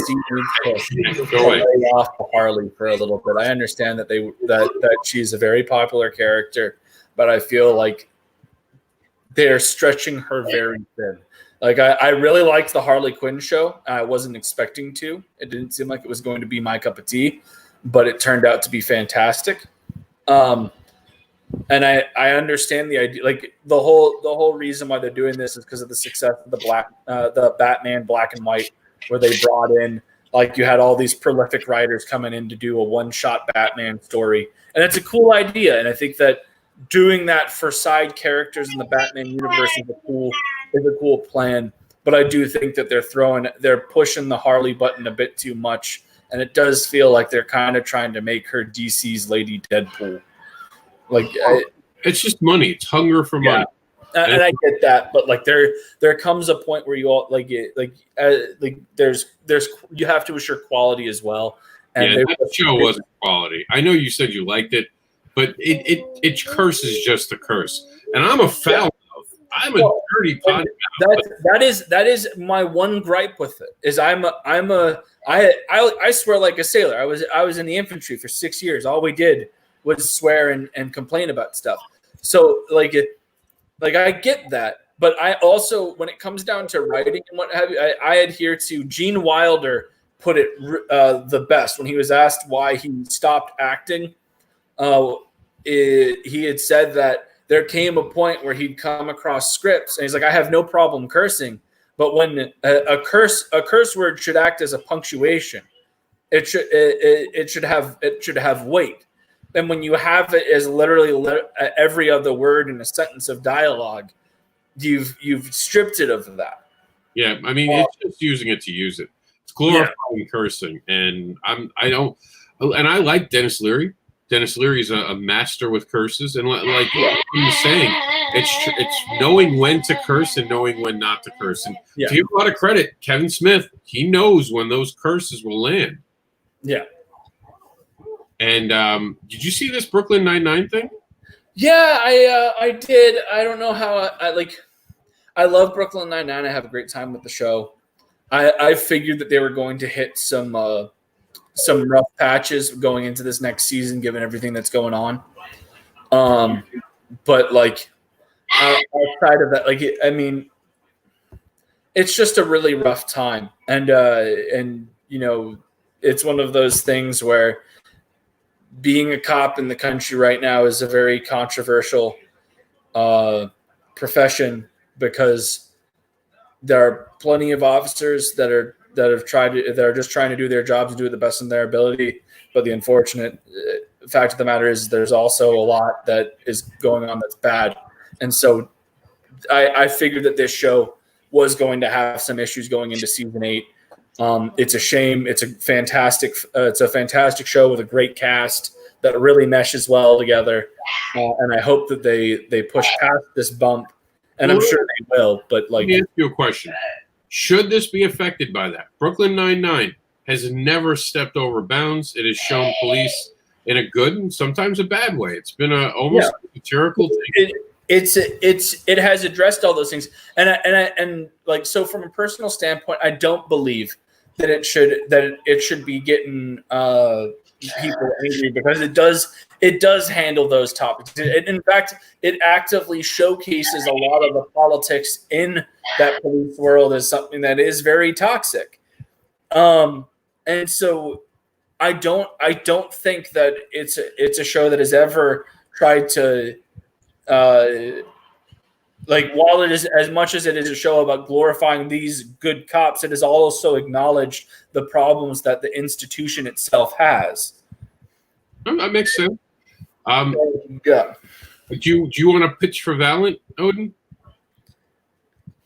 needs to lay off Harley for a little bit. I understand that that she's a very popular character, but I feel like they're stretching her very thin. Like I really liked the Harley Quinn show. I wasn't expecting to. It didn't seem like it was going to be my cup of tea, but it turned out to be fantastic. And I understand the idea. Like the whole reason why they're doing this is because of the success of the Batman Black and White, where they brought in, like, you had all these prolific writers coming in to do a one-shot Batman story, and it's a cool idea. And I think that doing that for side characters in the Batman universe is a cool plan. But I do think that they're pushing the Harley button a bit too much, and it does feel like they're kind of trying to make her DC's Lady Deadpool. Like, it's just money. It's hunger for money. And I get that, but like there comes a point where you all there's you have to assure quality as well. And that show wasn't quality. I know you said you liked it, but it curses just to curse. And I'm a foul mouth. I'm a dirty pot. That is my one gripe with it. Is I swear like a sailor. I was in the infantry for 6 years. All we did was swear and complain about stuff. So like I get that, but I also, when it comes down to writing and what have you, I adhere to Gene Wilder put it the best when he was asked why he stopped acting. He had said that there came a point where he'd come across scripts and he's like, I have no problem cursing, but when a curse word should act as a punctuation, it should have weight. And when you have it as literally every other word in a sentence of dialogue, you've stripped it of that. Yeah, I mean, it's just using it to use it. It's glorifying cursing, and I like Dennis Leary. Dennis Leary's a master with curses, and like you were saying, it's knowing when to curse and knowing when not to curse. And to give a lot of credit, Kevin Smith, he knows when those curses will land. Yeah. And did you see this Brooklyn Nine-Nine thing? Yeah, I did. I don't know how I love Brooklyn Nine-Nine. I have a great time with the show. I figured that they were going to hit some rough patches going into this next season, given everything that's going on. But like outside of that, like I mean, it's just a really rough time, and you know, it's one of those things where being a cop in the country right now is a very controversial profession, because there are plenty of officers that are just trying to do their jobs and do it the best in their ability. But the unfortunate fact of the matter is there's also a lot that is going on that's bad. And so I figured that this show was going to have some issues going into season 8. It's a shame. It's a fantastic show with a great cast that really meshes well together. And I hope that they push past this bump, and I'm sure they will. But like, let me ask you a question. Should this be affected by that? Brooklyn Nine-Nine has never stepped over bounds. It has shown police in a good and sometimes a bad way. It's been almost a satirical thing. It has addressed all those things, and like, so from a personal standpoint, I don't believe that it should be getting people angry because it does handle those topics. In fact, it actively showcases a lot of the politics in that police world as something that is very toxic. And so I don't think that it's a show that has ever tried to while it is, as much as it is a show about glorifying these good cops, it has also acknowledged the problems that the institution itself has. That makes sense. Yeah. Do you want to pitch for Valiant, Odin?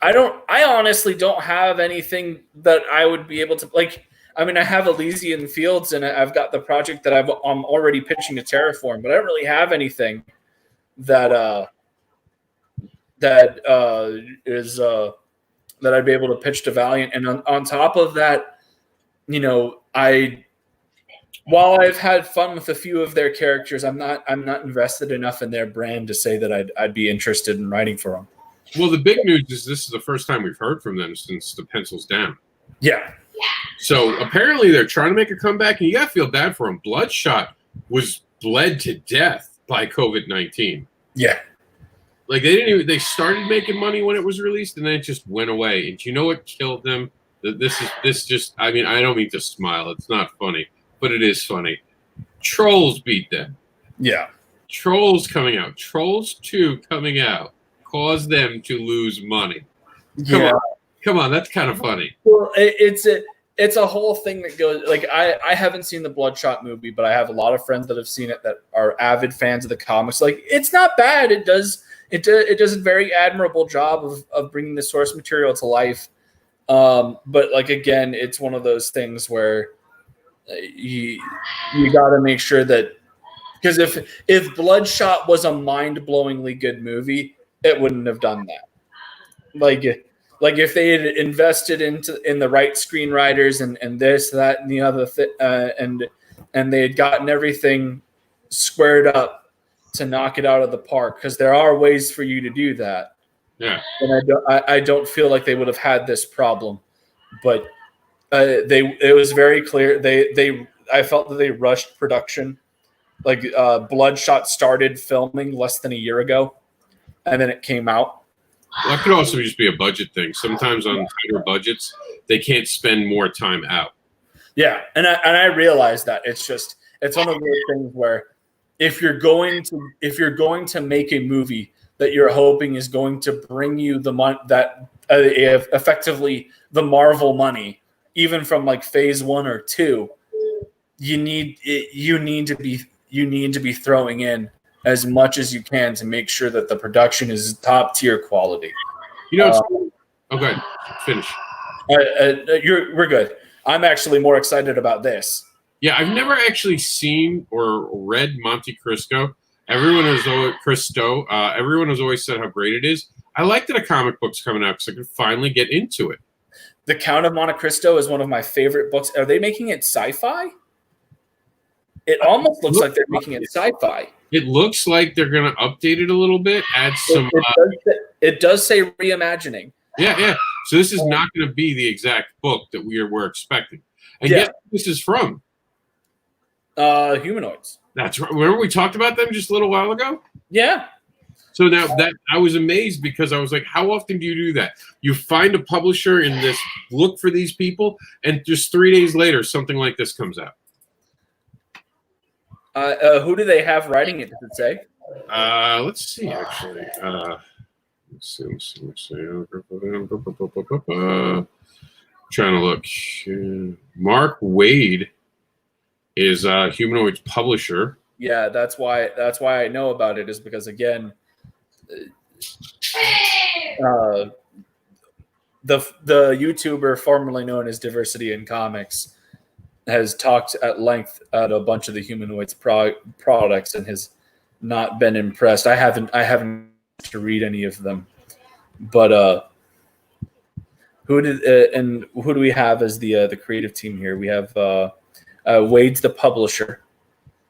I honestly don't have anything that I would be able to like. I mean, I have Elysian Fields and I've got the project that I'm already pitching to Terraform, but I don't really have anything that is that I'd be able to pitch to Valiant. And on top of that, while I've had fun with a few of their characters, I'm not invested enough in their brand to say that I'd be interested in writing for them. Well, the big news is this is the first time we've heard from them since the pencil's down. Yeah. So apparently they're trying to make a comeback, and you gotta feel bad for them. Bloodshot was bled to death by COVID-19. Yeah. Like they started making money when it was released, and then it just went away. And you know what killed them? I mean, I don't mean to smile. It's not funny, but it is funny. Trolls beat them. Yeah. Trolls coming out. Trolls 2 coming out caused them to lose money. Come on, that's kind of funny. Well, it's a whole thing that goes like I haven't seen the Bloodshot movie, but I have a lot of friends that have seen it that are avid fans of the comics. Like, it's not bad. It does a very admirable job of bringing the source material to life. But like, again, it's one of those things where you got to make sure that, because if Bloodshot was a mind-blowingly good movie, it wouldn't have done that. Like if they had invested in the right screenwriters and this, that, and the other and they had gotten everything squared up to knock it out of the park, because there are ways for you to do that. Yeah. And I don't feel like they would have had this problem, but it was very clear I felt that they rushed production. Like Bloodshot started filming less than a year ago, and then it came out. Well, that could also just be a budget thing. Sometimes on tighter budgets, they can't spend more time out. Yeah, and I realize that it's one of those things where if you're going to make a movie that you're hoping is going to bring you the money that effectively the Marvel money, even from like phase 1 or 2, you need to be throwing in as much as you can to make sure that the production is top tier quality. Okay, finish. We're good. I'm actually more excited about this. Yeah, I've never actually seen or read Monte Cristo. Everyone has always said how great it is. I like that a comic book's coming out because I could finally get into it. The Count of Monte Cristo is one of my favorite books. Are they making it sci-fi? It almost looks like they're making it sci-fi. It looks like they're going to update it a little bit, add some... It does say reimagining. Yeah. So this is not going to be the exact book that we're expecting. And guess what this is from? Humanoids. That's right. Remember we talked about them just a little while ago? Yeah. So now that I was amazed because I was like, how often do you do that? You find a publisher in this, look for these people, and just 3 days later, something like this comes out. Who do they have writing it? Does it say? Let's see. Actually, let's see. Trying to look. Mark Wade is Humanoid's publisher. Yeah, that's why I know about it, is because again, the YouTuber formerly known as Diversity in Comics has talked at length at a bunch of the Humanoids products and has not been impressed. I haven't to read any of them, but who do we have as the creative team here? We have Wade's the publisher.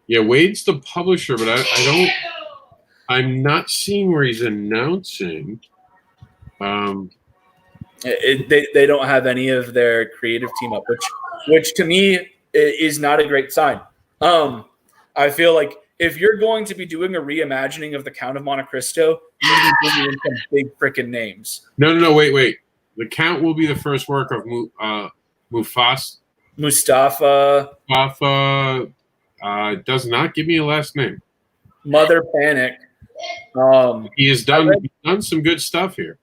Yeah, Wade's the publisher, but I'm not seeing where he's announcing. They don't have any of their creative team up, which to me is not a great sign. I feel like if you're going to be doing a reimagining of the Count of Monte Cristo, you need to bring in some big freaking names. No, wait. The Count will be the first work of Mustafa. Does not give me a last name. Mother Panic. He has done some good stuff here.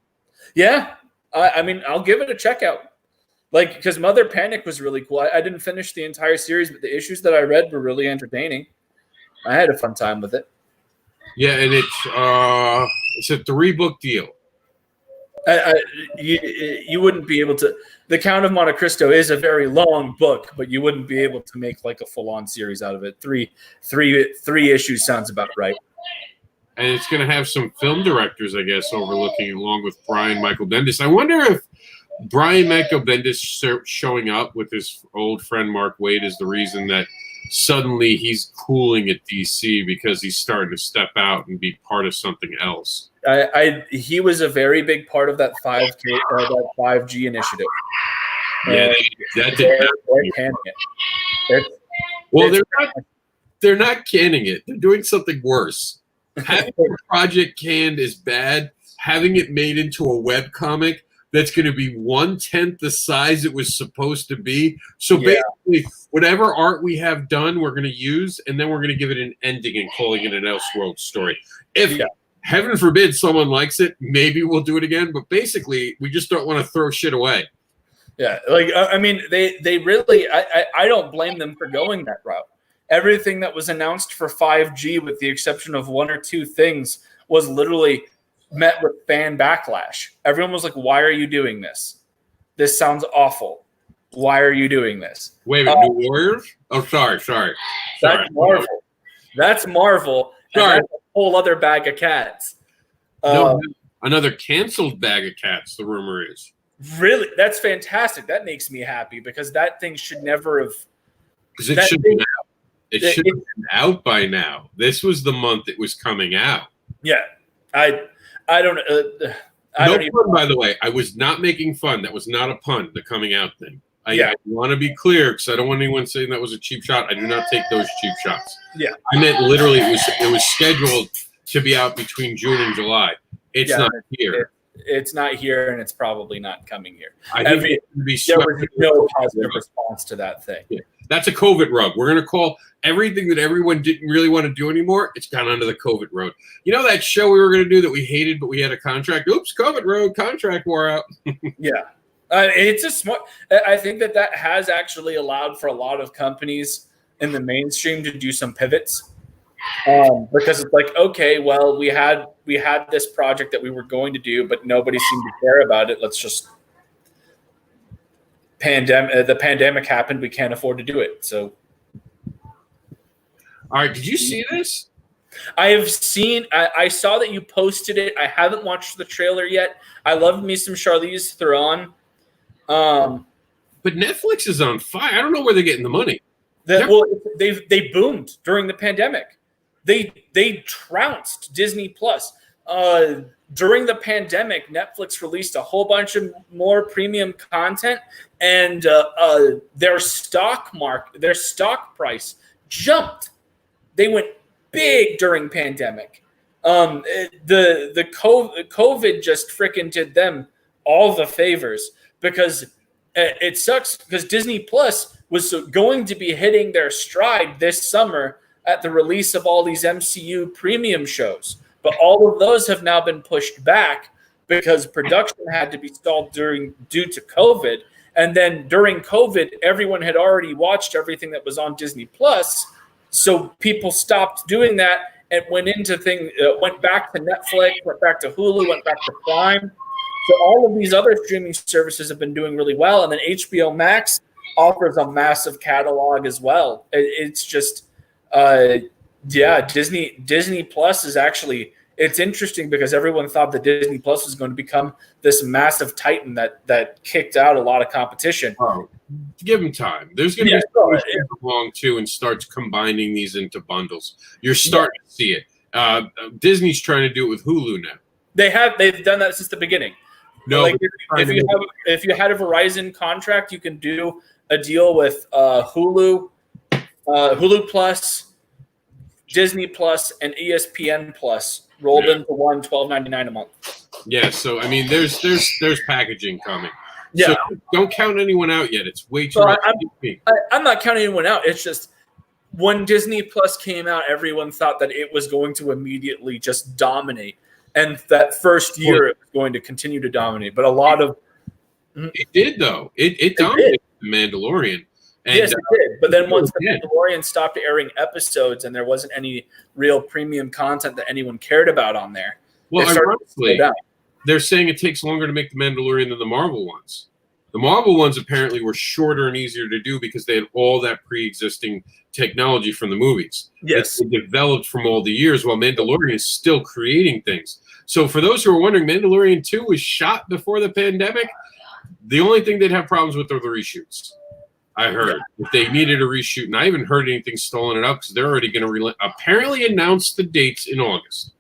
Yeah. I mean, I'll give it a check out. Like, because Mother Panic was really cool. I didn't finish the entire series, but the issues that I read were really entertaining. I had a fun time with it. Yeah, and it's a 3-book deal. You wouldn't be able to. The Count of Monte Cristo is a very long book, but you wouldn't be able to make like a full-on series out of it. Three issues sounds about right. And it's going to have some film directors, I guess, overlooking along with Brian Michael Bendis. I wonder if Brian Michael Bendis showing up with his old friend Mark Waid is the reason that suddenly he's cooling at DC because he's starting to step out and be part of something else. He was a very big part of that 5G initiative. Yeah, that did they're canning it. They're not canning it. They're doing something worse. Having a project canned is bad. Having it made into a webcomic that's going to be 1/10 the size it was supposed to be. So basically, whatever art we have done, we're going to use, and then we're going to give it an ending and calling it an Elseworld story. If heaven forbid someone likes it, maybe we'll do it again. But basically, we just don't want to throw shit away. Yeah, like I mean, they really. I don't blame them for going that route. Everything that was announced for 5G, with the exception of 1 or 2 things, was literally met with fan backlash. Everyone was like, "Why are you doing this? This sounds awful. Why are you doing this?" Wait a minute, New Warriors? Oh, sorry. That's Marvel. That's Marvel. Sorry. And that's a whole other bag of cats. No, another canceled bag of cats, the rumor is. Really? That's fantastic. That makes me happy because that thing should never have. Because it should be out. It should have been out by now. This was the month it was coming out. Yeah. I don't pun, by the way. I was not making fun. That was not a pun, the coming out thing. I want to be clear because I don't want anyone saying that was a cheap shot. I do not take those cheap shots. Yeah. I meant literally it was scheduled to be out between June and July. It's not here. It's not here, and it's probably not coming here. There was no positive response to that thing. Yeah. That's a COVID rug. We're going to call everything that everyone didn't really want to do anymore. It's gone under the COVID road. You know that show we were going to do that we hated, but we had a contract? Oops, COVID road, contract wore out. Yeah. It's a smart. I think that has actually allowed for a lot of companies in the mainstream to do some pivots. Because it's like, okay, well, we had this project that we were going to do, but nobody seemed to care about it. Let's just the pandemic happened. We can't afford to do it. So, all right. Did you see this? I have seen. I saw that you posted it. I haven't watched the trailer yet. I love me some Charlize Theron. But Netflix is on fire. I don't know where they're getting the money. They boomed during the pandemic. They trounced Disney Plus. During the pandemic, Netflix released a whole bunch of more premium content, and their stock price jumped. They went big during pandemic. The COVID just freaking did them all the favors because it sucks because Disney Plus was going to be hitting their stride this summer at the release of all these MCU premium shows. But all of those have now been pushed back because production had to be stalled due to COVID. And then during COVID, everyone had already watched everything that was on Disney Plus. So people stopped doing that and went back to Netflix, went back to Hulu, went back to Prime. So all of these other streaming services have been doing really well. And then HBO Max offers a massive catalog as well. It's just, Disney Plus is actually, it's interesting because everyone thought that Disney Plus was going to become this massive titan that kicked out a lot of competition. Oh, give them time. There's going to be someone who comes along too and starts combining these into bundles. You're starting to see it. Disney's trying to do it with Hulu now. They've done that since the beginning. No, like if you had a Verizon contract, you can do a deal with Hulu Hulu Plus, Disney Plus, and ESPN Plus rolled into one $12.99 a month. Yeah, so I mean, there's packaging coming. Yeah, so don't count anyone out yet. It's way too. I'm not counting anyone out. It's just when Disney Plus came out, everyone thought that it was going to immediately just dominate, and that first year it was going to continue to dominate. But a lot of it did though. It dominated The Mandalorian. And, yes, it did. But then once The Mandalorian stopped airing episodes and there wasn't any real premium content that anyone cared about on there. Well, ironically, they're saying it takes longer to make The Mandalorian than the Marvel ones. The Marvel ones apparently were shorter and easier to do because they had all that pre-existing technology from the movies. Yes. It developed from all the years, while Mandalorian is still creating things. So for those who are wondering, Mandalorian 2 was shot before the pandemic. The only thing they'd have problems with are the reshoots. I heard if they needed a reshoot, and I haven't heard anything stolen it up because they're already going to apparently announce the dates in August.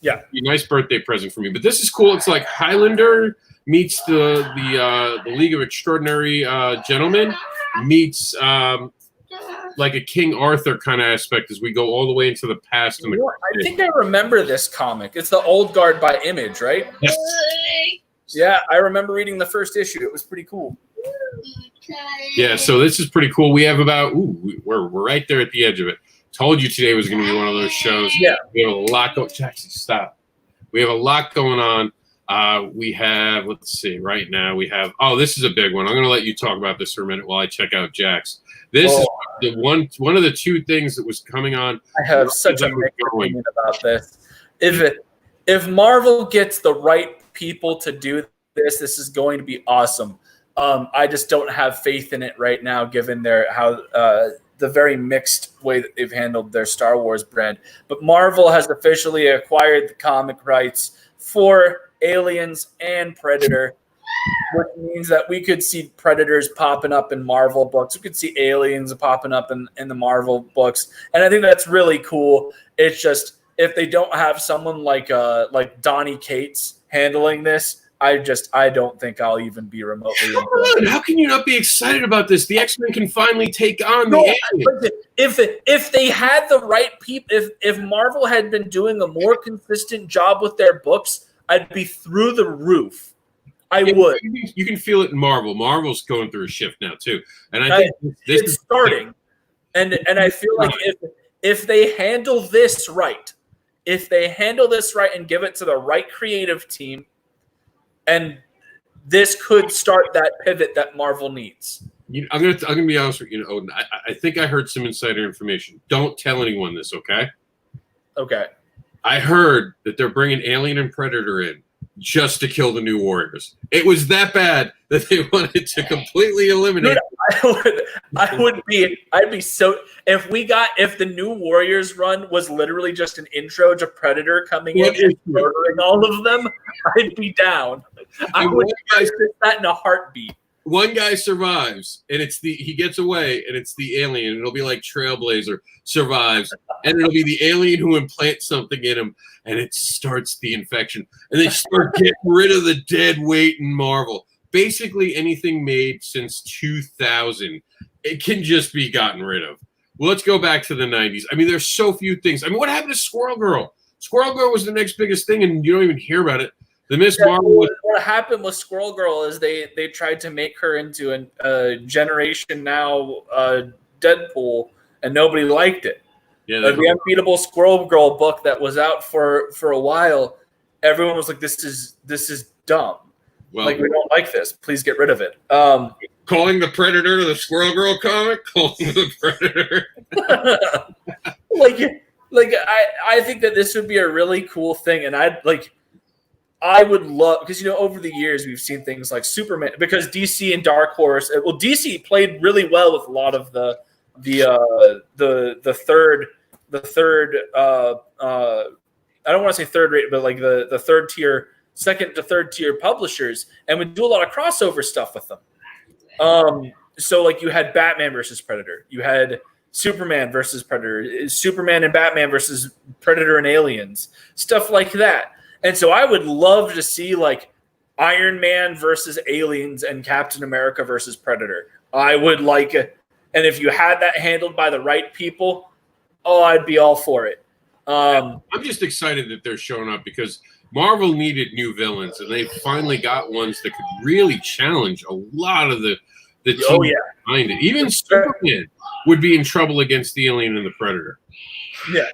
Yeah, be a nice birthday present for me. But this is cool. It's like Highlander meets the League of Extraordinary Gentlemen meets like a King Arthur kind of aspect as we go all the way into the past. And I think I remember this comic. It's the Old Guard by Image, right? Yes. Yeah, I remember reading the first issue. It was pretty cool. Yeah, so this is pretty cool. We have about we're right there at the edge of it. Told you today was going to be one of those shows. Yeah, we have a lot going. Jackson, stop. We have a lot going on. We have, let's see, right now we have. Oh, this is a big one. I'm going to let you talk about this for a minute while I check out Jax. This is the one of the two things that was coming on. I have such a mixed opinion about this. If Marvel gets the right people to do this, this is going to be awesome. I just don't have faith in it right now, given the very mixed way that they've handled their Star Wars brand. But Marvel has officially acquired the comic rights for Aliens and Predator, which means that we could see Predators popping up in Marvel books. We could see Aliens popping up in the Marvel books. And I think that's really cool. It's just if they don't have someone like Donnie Cates handling this, I don't think I'll even be remotely. Come on, how can you not be excited about this? The X-Men can finally take on the aliens. If they had the right people, if Marvel had been doing a more consistent job with their books, I'd be through the roof. I would. You can feel it in Marvel. Marvel's going through a shift now too, and I think this is starting. And I feel like if they handle this right, and give it to the right creative team. And this could start that pivot that Marvel needs. I'm gonna be honest with you, Odin. I think I heard some insider information. Don't tell anyone this, okay? Okay. I heard that they're bringing Alien and Predator in just to kill the New Warriors. It was that bad that they wanted to completely eliminate. I'd be so if the New Warriors run was literally just an intro to Predator coming in and murdering all of them, I'd be down. I would that in a heartbeat. One guy survives, and he gets away, and it's the alien. It'll be like Trailblazer survives, and it'll be the alien who implants something in him, and it starts the infection. And they start getting rid of the dead weight in Marvel. Basically, anything made since 2000, it can just be gotten rid of. Well, let's go back to the 90s. I mean, there's so few things. I mean, what happened to Squirrel Girl? Squirrel Girl was the next biggest thing, and you don't even hear about it. The Miss Marvel. What happened with Squirrel Girl is they tried to make her into a Generation Now Deadpool, and nobody liked it. Yeah, the Unbeatable Squirrel Girl book that was out for a while, everyone was like, "This is dumb. Well, we don't like this. Please get rid of it." Calling the Predator to the Squirrel Girl comic, calling the Predator. I think that this would be a really cool thing, and I would love, because over the years we've seen things like Superman, because DC and Dark Horse. Well, DC played really well with a lot of the third. I don't want to say third rate, but the third tier, second to third tier publishers, and would do a lot of crossover stuff with them. So you had Batman versus Predator, you had Superman versus Predator, Superman and Batman versus Predator and Aliens, stuff like that. And so I would love to see Iron Man versus Aliens and Captain America versus Predator. I would like And if you had that handled by the right people, I'd be all for it. I'm just excited that they're showing up because Marvel needed new villains, and they finally got ones that could really challenge a lot of the team behind it. Even Superman would be in trouble against the Alien and the Predator. Yeah.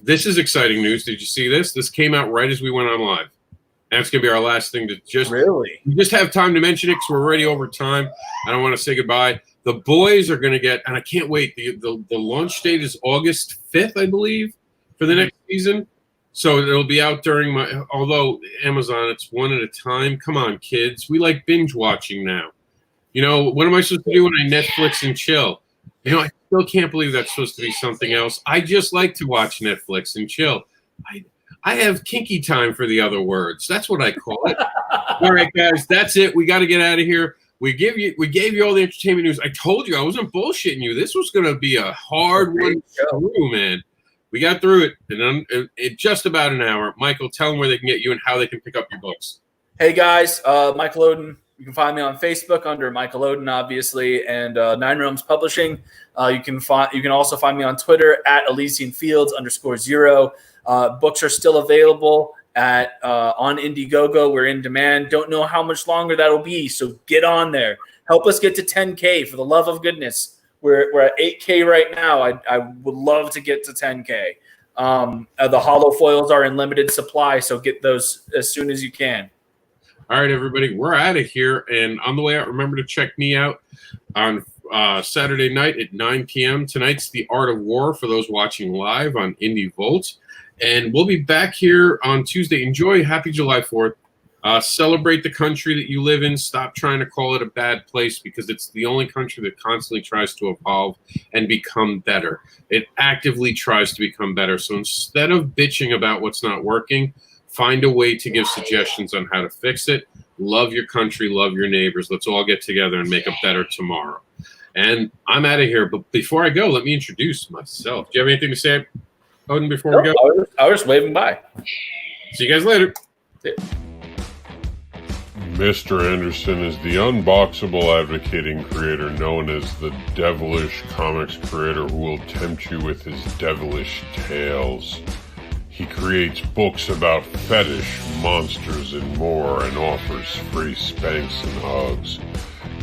This is exciting news. Did you see this? This came out right as we went on live. And it's going to be our last thing to just have time to mention it because we're already over time. I don't want to say goodbye. The boys are going to get, and I can't wait. The launch date is August 5th, I believe, for the next season. So it'll be out during although Amazon, it's one at a time. Come on, kids. We like binge watching now. What am I supposed to do when I Netflix and chill? I still can't believe that's supposed to be something else. I just like to watch Netflix and chill. I have kinky time for the other words. That's what I call it. All right, guys, that's it. We got to get out of here. We gave you all the entertainment news. I told you I wasn't bullshitting you. This was going to be a hard one through, man. We got through it in just about an hour. Michael, tell them where they can get you and how they can pick up your books. Hey guys, Michael Oden. You can find me on Facebook under Michael Oden, obviously, and Nine Realms Publishing. You can also find me on Twitter at ElysianFields_0. Books are still available on IndieGoGo. We're in demand. Don't know how much longer that'll be, so get on there. Help us get to 10K for the love of goodness. We're at 8K right now. I would love to get to 10K. The hollow foils are in limited supply, so get those as soon as you can. All right, everybody, we're out of here. And on the way out, remember to check me out on Saturday night at 9 p.m. Tonight's The Art of War for those watching live on IndieVolt. And we'll be back here on Tuesday. Enjoy. Happy July 4th. Celebrate the country that you live in. Stop trying to call it a bad place because it's the only country that constantly tries to evolve and become better. It actively tries to become better. So instead of bitching about what's not working, find a way to give suggestions on how to fix it. Love your country. Love your neighbors. Let's all get together and make a better tomorrow. And I'm out of here. But before I go, let me introduce myself. Do you have anything to say, Odin, before we go? I was just waving by. See you guys later. Mr. Anderson is the unboxable advocating creator known as the devilish comics creator who will tempt you with his devilish tales. He creates books about fetish, monsters, and more, and offers free spanks and hugs.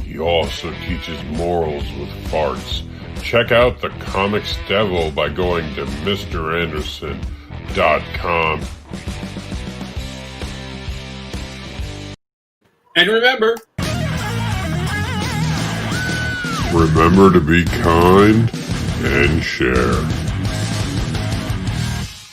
He also teaches morals with farts. Check out the Comics Devil by going to MrAnderson.com. And remember to be kind and share.